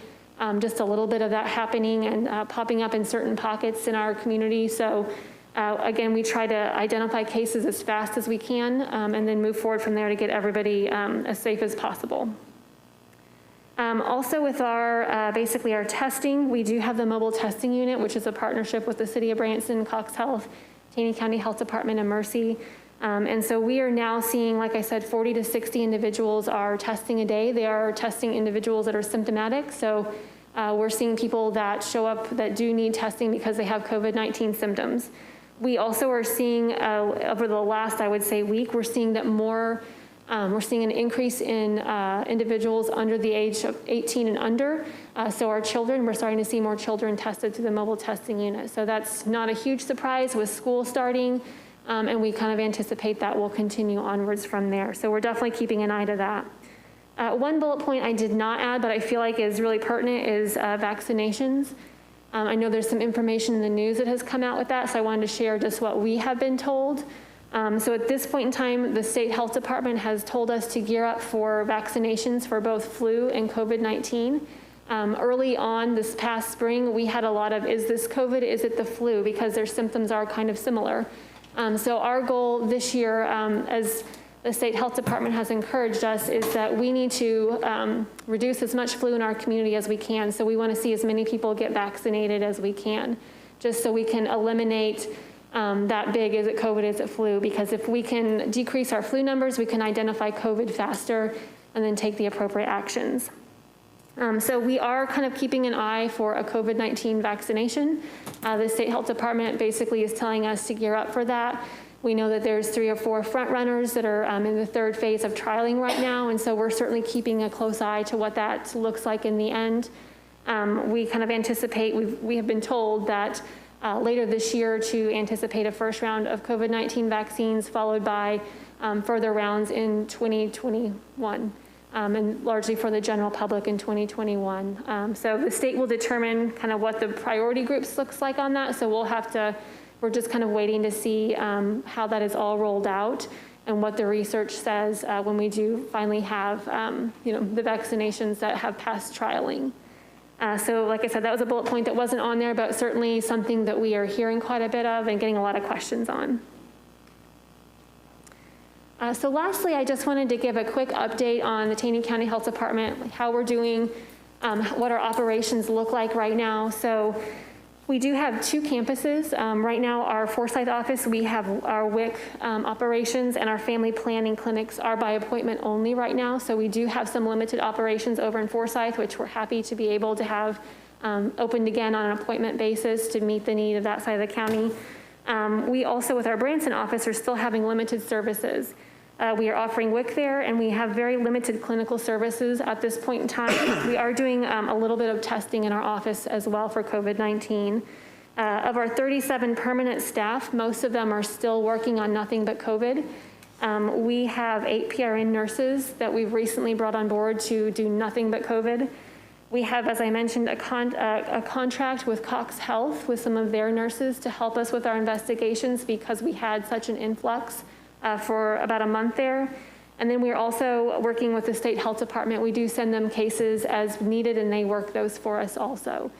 just a little bit of that happening and popping up in certain pockets in our community. So again, we try to identify cases as fast as we can and then move forward from there to get everybody as safe as possible. Also with our, basically our testing, we do have the mobile testing unit, which is a partnership with the City of Branson, Cox Health, Taney County Health Department, and Mercy. And so we are now seeing, like I said, 40 to 60 individuals are testing a day. They are testing individuals that are symptomatic. So we're seeing people that show up that do need testing because they have COVID-19 symptoms. We also are seeing, over the last, I would say, week, we're seeing that we're seeing an increase in individuals under the age of 18 and under. So our children, we're starting to see more children tested through the mobile testing unit. So that's not a huge surprise with school starting, and we kind of anticipate that will continue onwards from there. So we're definitely keeping an eye to that. One bullet point I did not add, but I feel like is really pertinent, is vaccinations. I know there's some information in the news that has come out with that, so I wanted to share just what we have been told. So at this point in time, the state health department has told us to gear up for vaccinations for both flu and COVID-19. Early on this past spring, we had a lot of, is this COVID, is it the flu? Because their symptoms are kind of similar. So our goal this year, as the state health department has encouraged us, is that we need to reduce as much flu in our community as we can. So we want to see as many people get vaccinated as we can, just so we can eliminate that big, is it COVID, is it flu? Because if we can decrease our flu numbers, we can identify COVID faster and then take the appropriate actions. So we are kind of keeping an eye for a COVID-19 vaccination. The state health department basically is telling us to gear up for that. We know that there's 3 or 4 front runners that are in the 3rd phase of trialing right now, and so we're certainly keeping a close eye to what that looks like in the end. We kind of anticipate, we have been told that later this year to anticipate a first round of COVID-19 vaccines, followed by further rounds in 2021, and largely for the general public in 2021. So the state will determine kind of what the priority groups looks like on that. So we're just kind of waiting to see how that is all rolled out and what the research says when we do finally have the vaccinations that have passed trialing. So like I said, that was a bullet point that wasn't on there, but certainly something that we are hearing quite a bit of and getting a lot of questions on. So lastly, I just wanted to give a quick update on the Taney County Health Department, like how we're doing, what our operations look like right now. So we do have 2 campuses. Right now, our Forsyth office, we have our WIC operations, and our family planning clinics are by appointment only right now. So we do have some limited operations over in Forsyth, which we're happy to be able to have opened again on an appointment basis to meet the need of that side of the county. We also, with our Branson office, are still having limited services. We are offering WIC there, and we have very limited clinical services at this point in time. We are doing a little bit of testing in our office as well for COVID-19. Of our 37 permanent staff, most of them are still working on nothing but COVID. We have 8 PRN nurses that we've recently brought on board to do nothing but COVID. We have, as I mentioned, a contract with Cox Health with some of their nurses to help us with our investigations because we had such an influx for about a month there. And then we're also working with the state health department. We do send them cases as needed, and they work those for us also.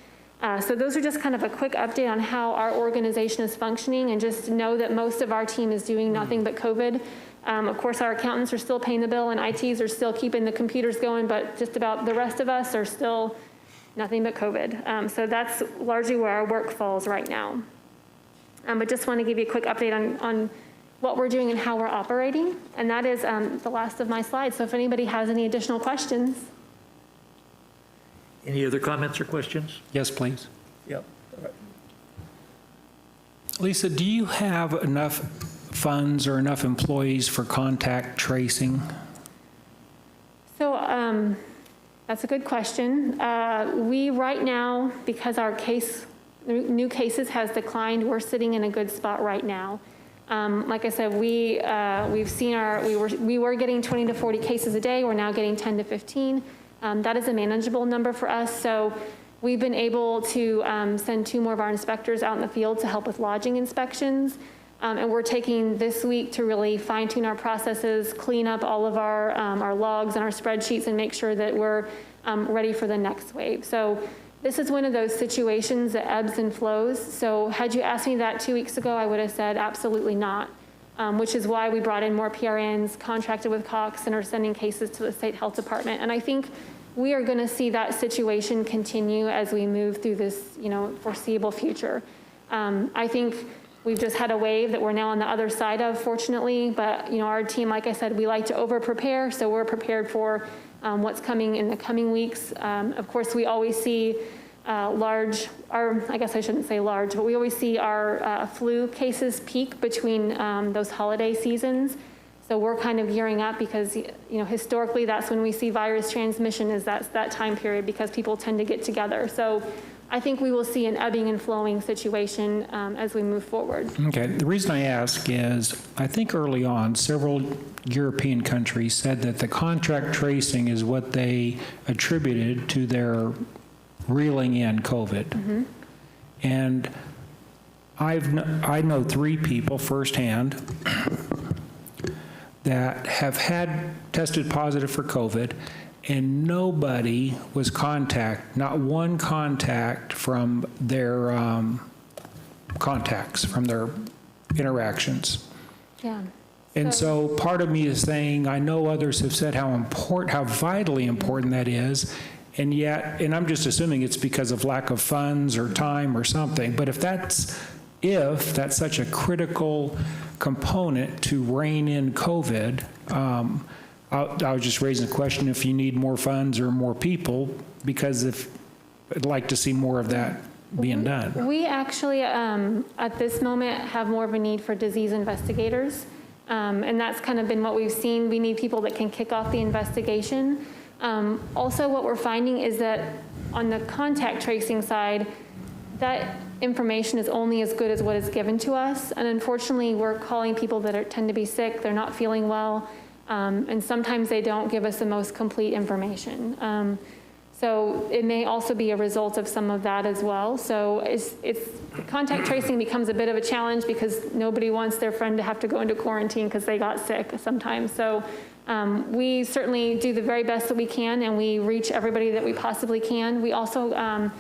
So those are just kind of a quick update on how our organization is functioning, and just know that most of our team is doing nothing but COVID. Of course, our accountants are still paying the bill, and ITs are still keeping the computers going, but just about the rest of us are still nothing but COVID. So that's largely where our work falls right now. But just want to give you a quick update on what we're doing and how we're operating. And that is the last of my slides. So if anybody has any additional questions. Any other comments or questions? Yes, please. Yep. All right. Lisa, do you have enough funds or enough employees for contact tracing? So that's a good question. We right now, because our new cases has declined, we're sitting in a good spot right now. Like I said, we were getting 20 to 40 cases a day. We're now getting 10 to 15. That is a manageable number for us. So we've been able to send 2 more of our inspectors out in the field to help with lodging inspections. And we're taking this week to really fine tune our processes, clean up all of our logs and our spreadsheets, and make sure that we're ready for the next wave. So this is one of those situations that ebbs and flows. So had you asked me that 2 weeks ago, I would have said absolutely not, which is why we brought in more PRNs, contracted with Cox, and are sending cases to the state health department. And I think we are going to see that situation continue as we move through this, foreseeable future. I think we've just had a wave that we're now on the other side of, fortunately. But our team, like I said, we like to over-prepare, so we're prepared for what's coming in the coming weeks. Of course, we always see I guess I shouldn't say large, but we always see our flu cases peak between those holiday seasons. So we're kind of gearing up because, historically that's when we see virus transmission, is that time period, because people tend to get together. So I think we will see an ebbing and flowing situation as we move forward. Okay, the reason I ask is, I think early on, several European countries said that the contract tracing is what they attributed to their reeling in COVID. Mm-hmm. And I know 3 people firsthand that have tested positive for COVID, and nobody was not one contact from their contacts, from their interactions. Yeah. And so part of me is saying, I know others have said how vitally important that is, and yet, and I'm just assuming it's because of lack of funds or time or something, but if that's such a critical component to rein in COVID, I was just raising the question if you need more funds or more people, because I'd like to see more of that being done. We actually, at this moment, have more of a need for disease investigators. And that's kind of been what we've seen. We need people that can kick off the investigation. Also, what we're finding is that on the contact tracing side, that information is only as good as what is given to us. And unfortunately, we're calling people that tend to be sick, they're not feeling well, and sometimes they don't give us the most complete information. So it may also be a result of some of that as well. So contact tracing becomes a bit of a challenge because nobody wants their friend to have to go into quarantine because they got sick sometimes. So we certainly do the very best that we can, and we reach everybody that we possibly can. We also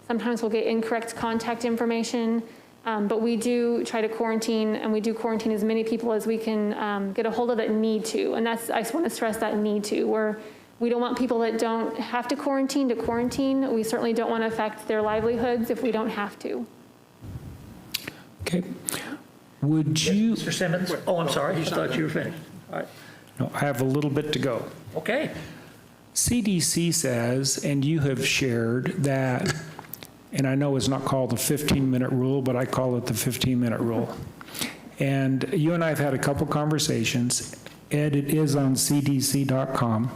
sometimes we'll get incorrect contact information, but we do try to quarantine, and we do quarantine as many people as we can get a hold of that need to. And I just want to stress that need to. We don't want people that don't have to quarantine. We certainly don't want to affect their livelihoods if we don't have to. Okay. Would you? Mr. Simmons? Oh, I'm sorry. I thought you were finished. All right. No, I have a little bit to go. Okay. CDC says, and you have shared that, and I know it's not called the 15-minute rule, but I call it the 15-minute rule. And you and I have had a couple conversations. Ed, it is on cdc.com.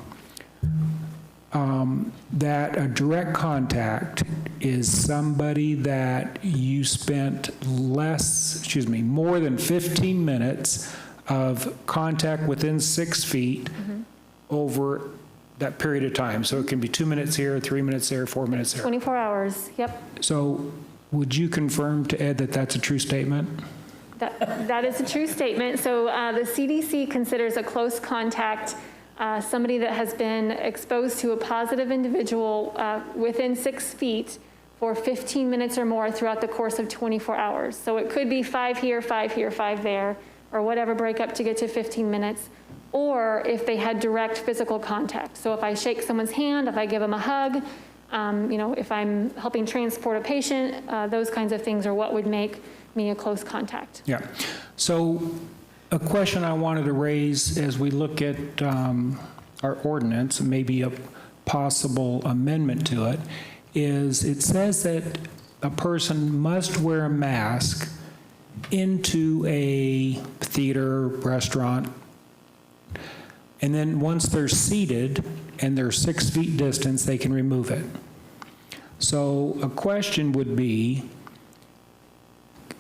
That a direct contact is somebody that you spent more than 15 minutes of contact within 6 feet over that period of time. So it can be 2 minutes here, 3 minutes there, 4 minutes there. 24 hours, yep. So would you confirm to Ed that that's a true statement? That is a true statement. So the CDC considers a close contact somebody that has been exposed to a positive individual within 6 feet for 15 minutes or more throughout the course of 24 hours. So it could be 5 here, 5 here, 5 there, or whatever breakup to get to 15 minutes, or if they had direct physical contact. So if I shake someone's hand, if I give them a hug, if I'm helping transport a patient, those kinds of things are what would make me a close contact. Yeah. So a question I wanted to raise as we look at our ordinance, maybe a possible amendment to it, is it says that a person must wear a mask into a theater, restaurant, and then once they're seated and they're 6 feet distance, they can remove it. So a question would be,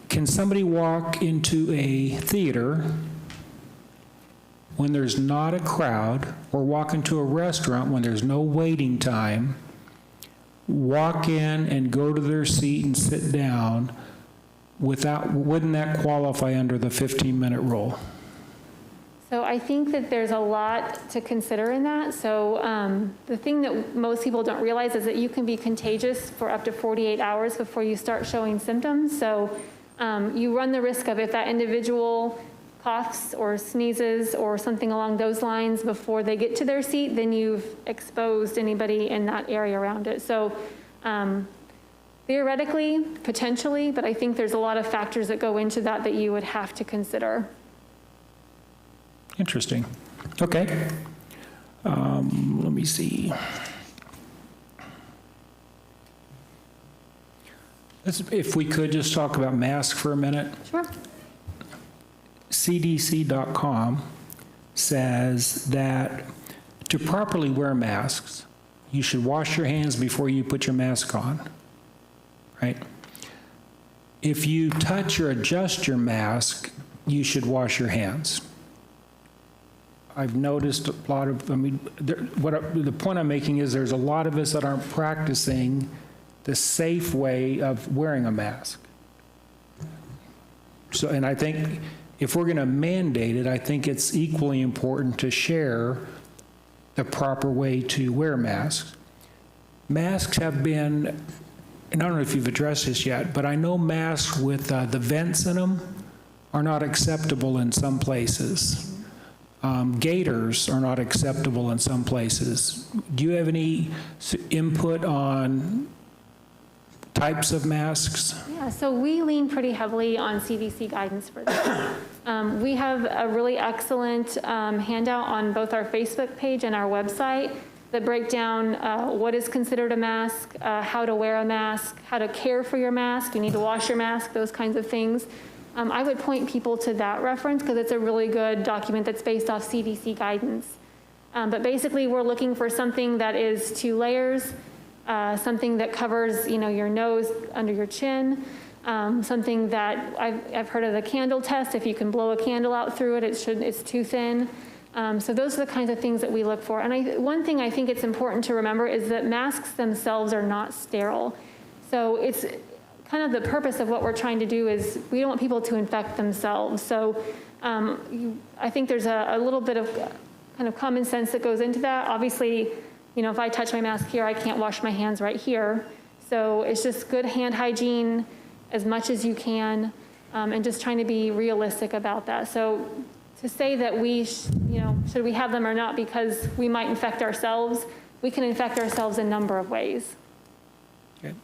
can somebody walk into a theater when there's not a crowd, or walk into a restaurant when there's no waiting time, walk in and go to their seat and sit down wouldn't that qualify under the 15-minute rule? So I think that there's a lot to consider in that. So the thing that most people don't realize is that you can be contagious for up to 48 hours before you start showing symptoms. So you run the risk of, if that individual coughs or sneezes or something along those lines before they get to their seat, then you've exposed anybody in that area around it. So theoretically, potentially, but I think there's a lot of factors that go into that that you would have to consider. Interesting. Okay. Let me see. If we could just talk about masks for a minute. Sure. CDC.com says that to properly wear masks, you should wash your hands before you put your mask on, right? If you touch or adjust your mask, you should wash your hands. I've noticed a lot of, the point I'm making is there's a lot of us that aren't practicing the safe way of wearing a mask. So, and I think if we're going to mandate it, I think it's equally important to share the proper way to wear masks. Masks have been, and I don't know if you've addressed this yet, but I know masks with the vents in them are not acceptable in some places. Gaiters are not acceptable in some places. Do you have any input on types of masks? Yeah, so we lean pretty heavily on CDC guidance for this. We have a really excellent handout on both our Facebook page and our website that break down what is considered a mask, how to wear a mask, how to care for your mask, you need to wash your mask, those kinds of things. I would point people to that reference because it's a really good document that's based off CDC guidance. But basically, we're looking for something that is 2 layers, something that covers, your nose under your chin, something that I've heard of the candle test. If you can blow a candle out through it, it's too thin. So those are the kinds of things that we look for. And one thing I think it's important to remember is that masks themselves are not sterile. So it's kind of the purpose of what we're trying to do is we don't want people to infect themselves. So I think there's a little bit of kind of common sense that goes into that. Obviously, if I touch my mask here, I can't wash my hands right here. So it's just good hand hygiene as much as you can, and just trying to be realistic about that. So to say that we, should we have them or not because we might infect ourselves, we can infect ourselves a number of ways. Okay.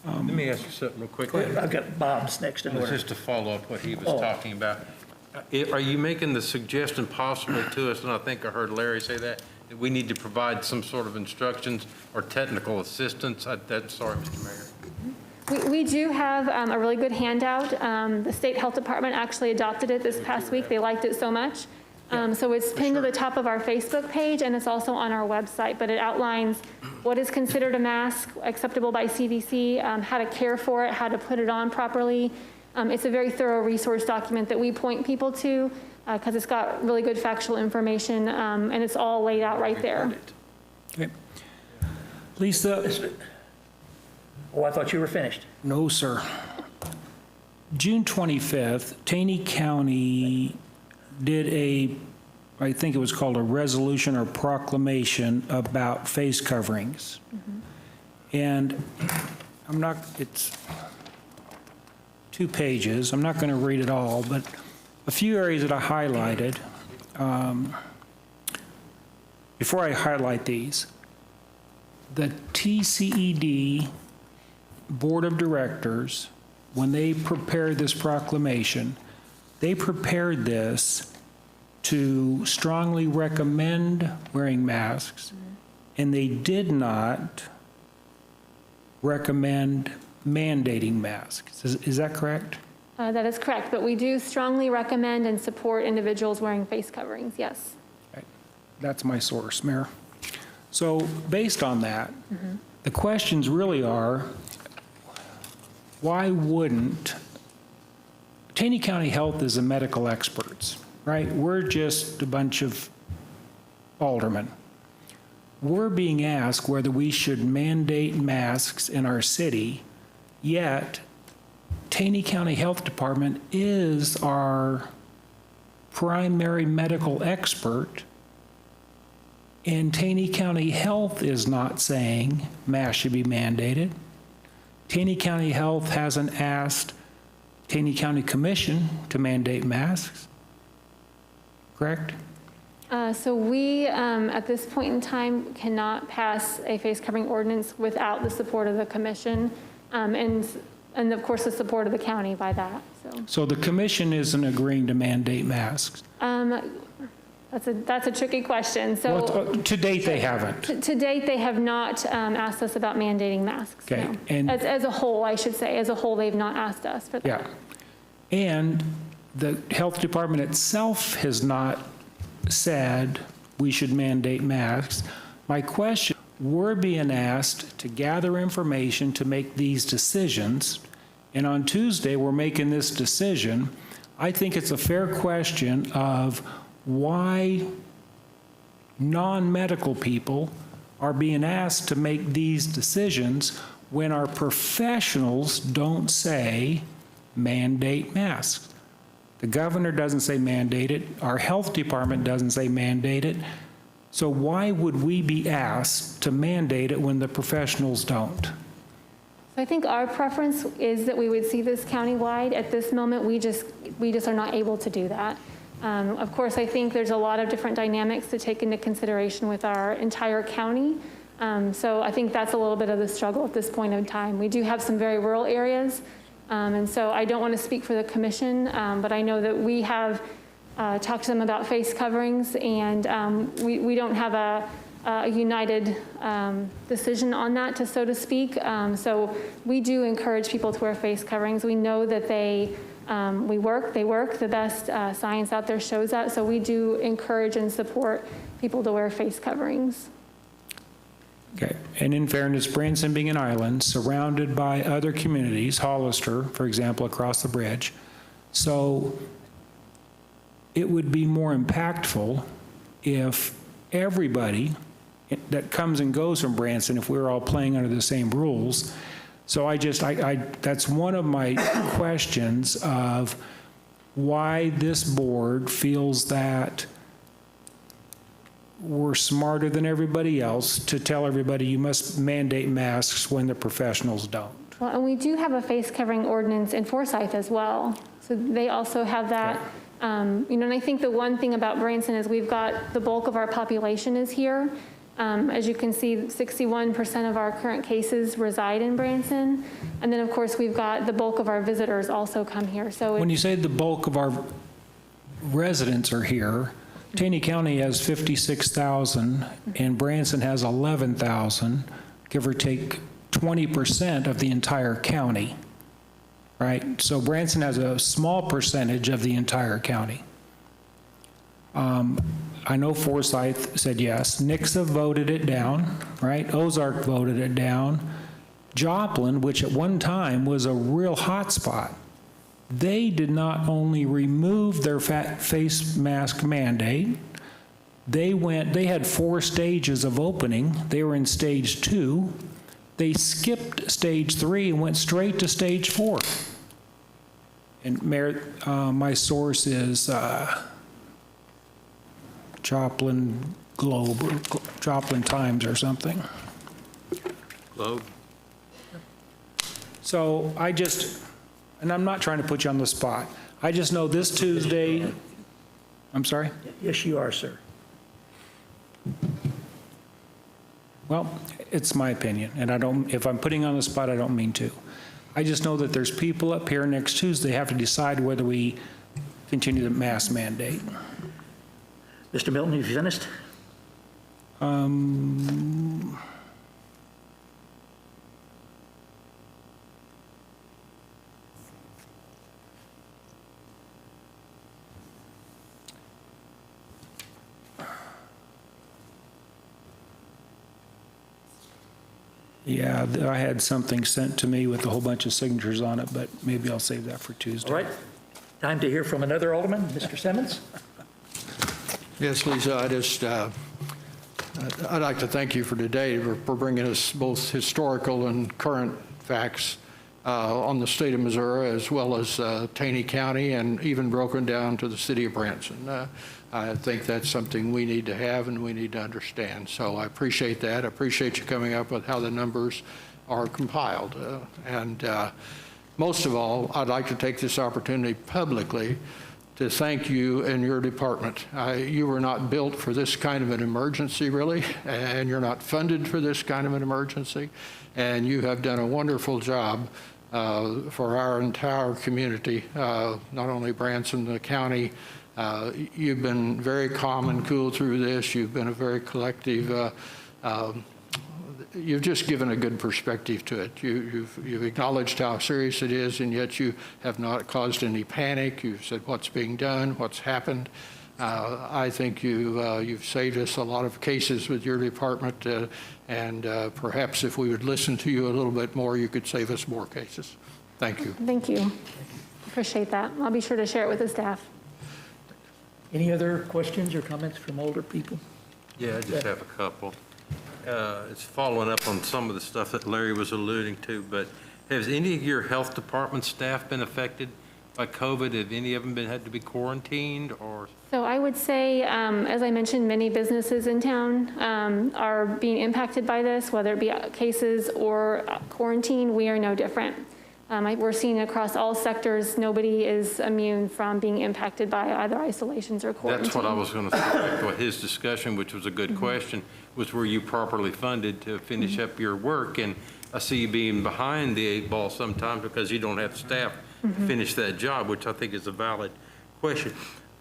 Let me ask you something real quick. I've got Bob's next in order. Just to follow up what he was Oh. talking about. Are you making the suggestion possible to us, and I think I heard Larry say that we need to provide some sort of instructions or technical assistance? Sorry, Mr. Mayor. We do have a really good handout. The State Health Department actually adopted it this past week. They liked it so much. So it's pinned to the top of our Facebook page, and it's also on our website, but it outlines what is considered a mask acceptable by CDC, how to care for it, how to put it on properly. It's a very thorough resource document that we point people to because it's got really good factual information, and it's all laid out right there. Okay. Lisa? Oh, I thought you were finished. No, sir. June 25th, Taney County did I think it was called a resolution or proclamation about face coverings. And it's 2 pages. I'm not going to read it all, but a few areas that I highlighted. Before I highlight these, the TCED Board of Directors, when they prepared this proclamation, they prepared this to strongly recommend wearing masks, and they did not recommend mandating masks. Is that correct? That is correct, but we do strongly recommend and support individuals wearing face coverings, yes. Okay. That's my source, Mayor. So based on that, the questions really are, why wouldn't, Taney County Health is the medical experts, right? We're just a bunch of aldermen. We're being asked whether we should mandate masks in our city, yet Taney County Health Department is our primary medical expert, and Taney County Health is not saying masks should be mandated. Taney County Health hasn't asked Taney County Commission to mandate masks, correct? So we, at this point in time, cannot pass a face covering ordinance without the support of the commission and of course, the support of the county by that, so. So the commission isn't agreeing to mandate masks? That's a tricky question. So Well, to date, they haven't. to date, they have not asked us about mandating masks. Okay, no. and- As a whole, I should say, as a whole, they've not asked us for that. Yeah. And the health department itself has not said we should mandate masks. My question, we're being asked to gather information to make these decisions, and on Tuesday, we're making this decision. I think it's a fair question of why non-medical people are being asked to make these decisions when our professionals don't say mandate masks. The governor doesn't say mandate it. Our health department doesn't say mandate it. So why would we be asked to mandate it when the professionals don't? So I think our preference is that we would see this countywide. At this moment, we just are not able to do that. Of course, I think there's a lot of different dynamics to take into consideration with our entire county. So I think that's a little bit of the struggle at this point in time. We do have some very rural areas, and so I don't want to speak for the commission, but I know that we have talked to them about face coverings, and we don't have a united decision on that, so to speak. So we do encourage people to wear face coverings. We know that they work, the best science out there shows that, so we do encourage and support people to wear face coverings. Okay, and in fairness, Branson being an island, surrounded by other communities, Hollister, for example, across the bridge, so it would be more impactful if everybody that comes and goes from Branson, if we were all playing under the same rules. So that's one of my questions of why this board feels that we're smarter than everybody else to tell everybody you must mandate masks when the professionals don't. Well, and we do have a face covering ordinance in Forsyth as well. So they also have that. And I think the one thing about Branson is we've got the bulk of our population is here. As you can see, 61% of our current cases reside in Branson. And then, of course, we've got the bulk of our visitors also come here. So When you say the bulk of our residents are here, Taney County has 56,000 and Branson has 11,000, give or take 20% of the entire county, right? So Branson has a small percentage of the entire county. I know Forsyth said yes. Nixa voted it down, right? Ozark voted it down. Joplin, which at one time was a real hot spot, they did not only remove their face mask mandate, they had 4 stages of opening. They were in stage 2. They skipped stage 3 and went straight to stage 4. And Mayor, my source is Joplin Globe, or Joplin Times or something. Globe. So and I'm not trying to put you on the spot. I just know this Tuesday, I'm sorry? Yes, you are, sir. Well, it's my opinion, and if I'm putting you on the spot, I don't mean to. I just know that there's people up here next Tuesday have to decide whether we continue the mask mandate. Mr. Milton, have you finished? Yeah, I had something sent to me with a whole bunch of signatures on it, but maybe I'll save that for Tuesday. All right, time to hear from another alderman, Mr. Simmons. Yes, Lisa, I'd like to thank you for today for bringing us both historical and current facts on the state of Missouri, as well as Taney County, and even broken down to the city of Branson. I think that's something we need to have and we need to understand. So I appreciate that. I appreciate you coming up with how the numbers are compiled. Most of all, I'd like to take this opportunity publicly to thank you and your department. You were not built for this kind of an emergency, really, and you're not funded for this kind of an emergency. And you have done a wonderful job for our entire community, not only Branson, the county. You've been very calm and cool through this. You've been a very collective, you've just given a good perspective to it. You've acknowledged how serious it is, and yet you have not caused any panic. You've said what's being done, what's happened. I think you've saved us a lot of cases with your department, and perhaps if we would listen to you a little bit more, you could save us more cases. Thank you. Thank you. Appreciate that. I'll be sure to share it with the staff. Any other questions or comments from older people? Yeah, I just have a couple. It's following up on some of the stuff that Larry was alluding to, but has any of your health department staff been affected by COVID? Have any of them had to be quarantined or? So I would say, as I mentioned, many businesses in town are being impacted by this, whether it be cases or quarantine. We are no different. We're seeing across all sectors, nobody is immune from being impacted by either isolations or quarantine. That's what I was going to say. What his discussion, which was a good question, was were you properly funded to finish up your work? And I see you being behind the 8 ball sometimes because you don't have staff to finish that job, which I think is a valid question.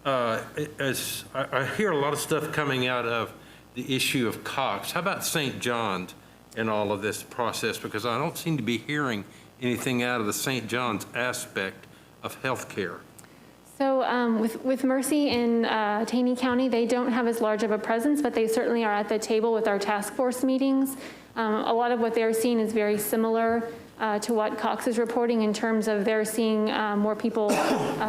As I hear a lot of stuff coming out of the issue of Cox. How about St. John's in all of this process? Because I don't seem to be hearing anything out of the St. John's aspect of healthcare. So with Mercy in Taney County, they don't have as large of a presence, but they certainly are at the table with our task force meetings. A lot of what they're seeing is very similar to what Cox is reporting in terms of they're seeing more people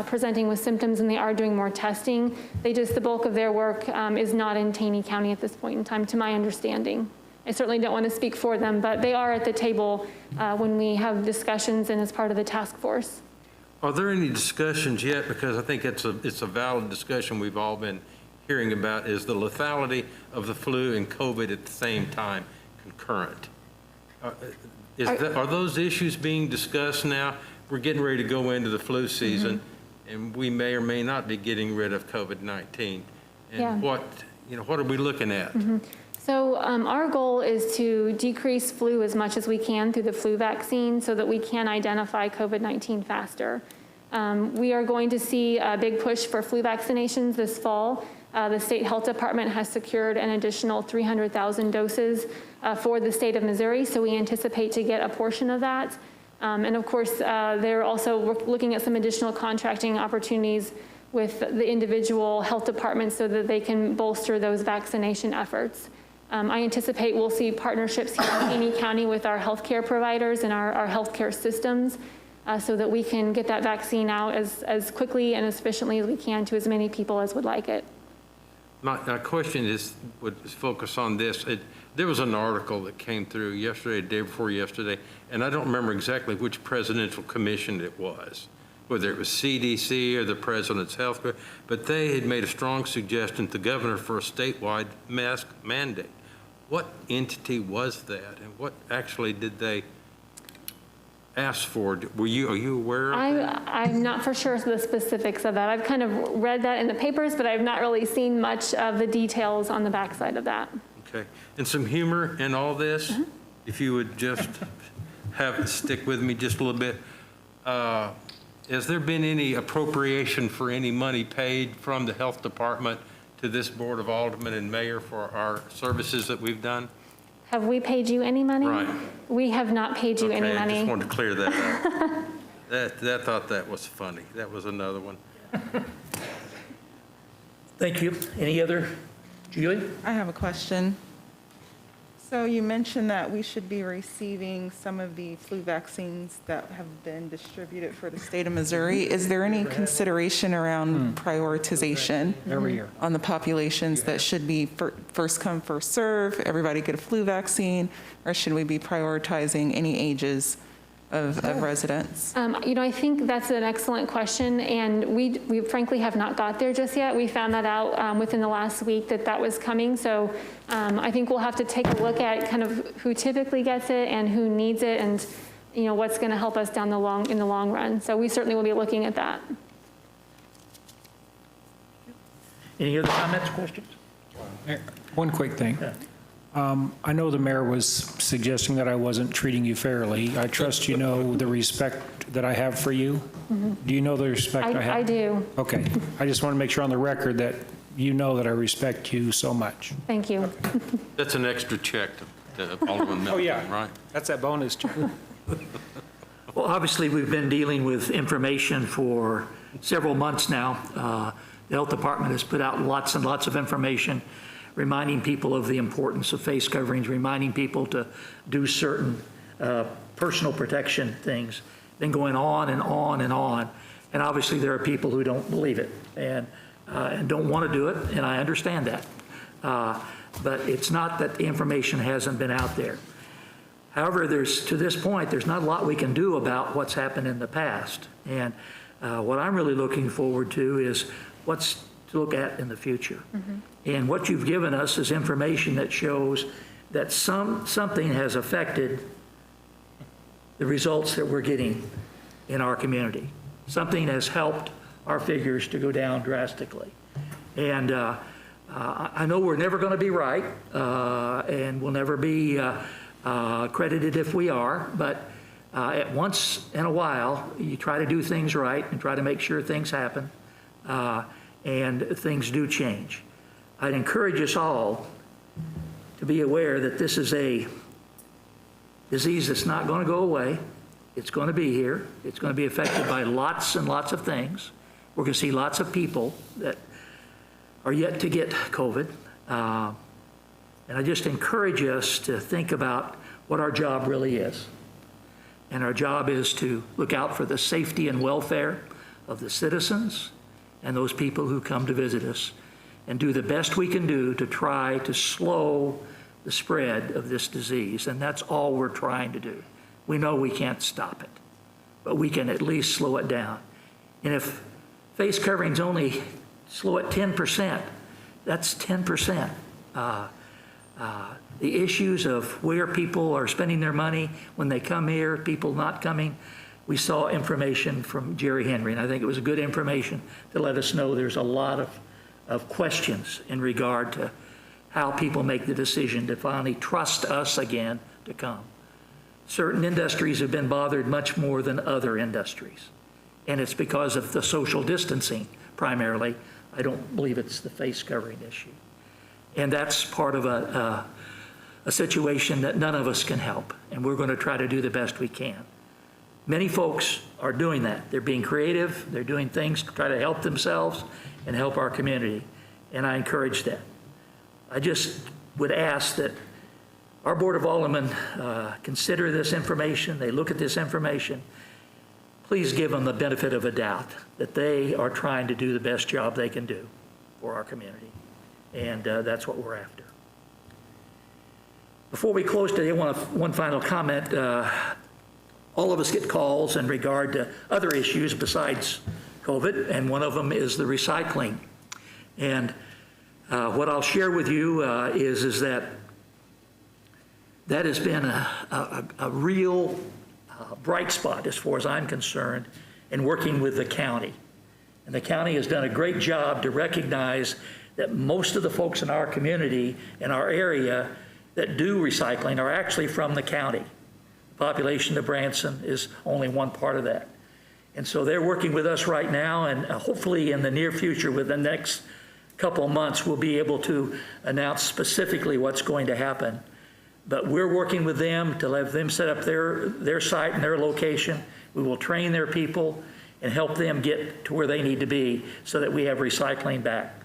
presenting with symptoms, and they are doing more testing. The bulk of their work is not in Taney County at this point in time, to my understanding. I certainly don't want to speak for them, but they are at the table when we have discussions and as part of the task force. Are there any discussions yet? Because I think it's a valid discussion we've all been hearing about, is the lethality of the flu and COVID at the same time concurrent. Are those issues being discussed now? We're getting ready to go into the flu season, and we may or may not be getting rid of COVID-19. And what are we looking at? So our goal is to decrease flu as much as we can through the flu vaccine so that we can identify COVID-19 faster. We are going to see a big push for flu vaccinations this fall. The state health department has secured an additional 300,000 doses for the state of Missouri, so we anticipate to get a portion of that. And of course, they're also looking at some additional contracting opportunities with the individual health departments so that they can bolster those vaccination efforts. I anticipate we'll see partnerships here in Taney County with our healthcare providers and our healthcare systems so that we can get that vaccine out as quickly and as efficiently as we can to as many people as would like it. My question would focus on this. There was an article that came through yesterday, the day before yesterday, and I don't remember exactly which presidential commission it was, whether it was CDC or the President's Health Care, but they had made a strong suggestion to the governor for a statewide mask mandate. What entity was that, and what actually did they ask for? Are you aware of that? I'm not for sure of the specifics of that. I've kind of read that in the papers, but I've not really seen much of the details on the backside of that. Okay, and some humor in all this, if you would just stick with me just a little bit. Has there been any appropriation for any money paid from the health department to this Board of Aldermen and Mayor for our services that we've done? Have we paid you any money? Right. We have not paid you any money. I just wanted to clear that up. I thought that was funny. That was another one. Thank you. Any other? Julie? I have a question. So you mentioned that we should be receiving some of the flu vaccines that have been distributed for the state of Missouri. Is there any consideration around prioritization on the populations that should be first come, first serve, everybody get a flu vaccine, or should we be prioritizing any ages of residents? I think that's an excellent question, and we frankly have not got there just yet. We found that out within the last week that was coming, so I think we'll have to take a look at kind of who typically gets it and who needs it, and what's going to help us in the long run. So we certainly will be looking at that. Any other comments, questions? One quick thing. I know the mayor was suggesting that I wasn't treating you fairly. I trust you know the respect that I have for you. Do you know the respect I have? I do. Okay. I just want to make sure on the record that you know that I respect you so much. Thank you. That's an extra check to Alderman Milton, right? That's that bonus check. Well, obviously, we've been dealing with information for several months now. The health department has put out lots and lots of information, reminding people of the importance of face coverings, reminding people to do certain personal protection things, then going on and on and on. And obviously, there are people who don't believe it and don't want to do it, and I understand that. But it's not that the information hasn't been out there. However, to this point, there's not a lot we can do about what's happened in the past. And what I'm really looking forward to is what's to look at in the future. And what you've given us is information that shows that something has affected the results that we're getting in our community. Something has helped our figures to go down drastically. And I know we're never going to be right, and we'll never be credited if we are, but at once in a while, you try to do things right and try to make sure things happen, and things do change. I'd encourage us all to be aware that this is a disease that's not going to go away. It's going to be here. It's going to be affected by lots and lots of things. We're going to see lots of people that are yet to get COVID. And I just encourage us to think about what our job really is. And our job is to look out for the safety and welfare of the citizens and those people who come to visit us, and do the best we can do to try to slow the spread of this disease. And that's all we're trying to do. We know we can't stop it, but we can at least slow it down. And if face coverings only slow it 10%, that's 10%. The issues of where people are spending their money when they come here, people not coming, we saw information from Jerry Henry, and I think it was good information to let us know there's a lot of questions in regard to how people make the decision to finally trust us again to come. Certain industries have been bothered much more than other industries, and it's because of the social distancing primarily. I don't believe it's the face covering issue. And that's part of a situation that none of us can help, and we're going to try to do the best we can. Many folks are doing that. They're being creative. They're doing things to try to help themselves and help our community, and I encourage that. I just would ask that our Board of Aldermen consider this information. They look at this information. Please give them the benefit of a doubt that they are trying to do the best job they can do for our community, and that's what we're after. Before we close today, I want one final comment. All of us get calls in regard to other issues besides COVID, and one of them is the recycling. And what I'll share with you is that has been a real bright spot as far as I'm concerned in working with the county. And the county has done a great job to recognize that most of the folks in our community, in our area, that do recycling are actually from the county. The population of Branson is only one part of that. And so they're working with us right now, and hopefully in the near future, within the next couple of months, we'll be able to announce specifically what's going to happen. But we're working with them to have them set up their site and their location. We will train their people and help them get to where they need to be so that we have recycling back.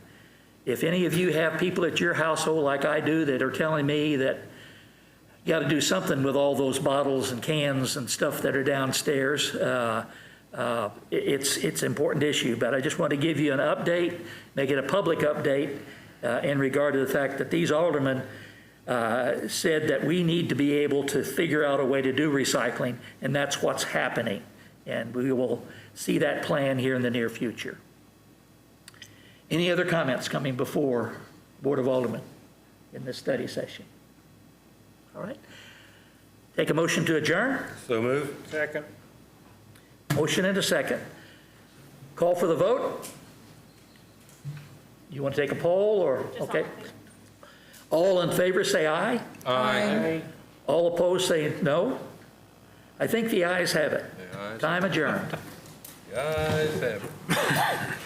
If any of you have people at your household like I do that are telling me that you got to do something with all those bottles and cans and stuff that are downstairs. It's an important issue, but I just want to give you an update, make it a public update in regard to the fact that these aldermen said that we need to be able to figure out a way to do recycling, and that's what's happening. And we will see that plan here in the near future. Any other comments coming before Board of Aldermen in this study session? All right. Take a motion to adjourn. So move. Second. Motion and a second. Call for the vote. You want to take a poll or, okay? All in favor say aye. Aye. All opposed say no. I think the ayes have it. The ayes. Time adjourned. The ayes have it.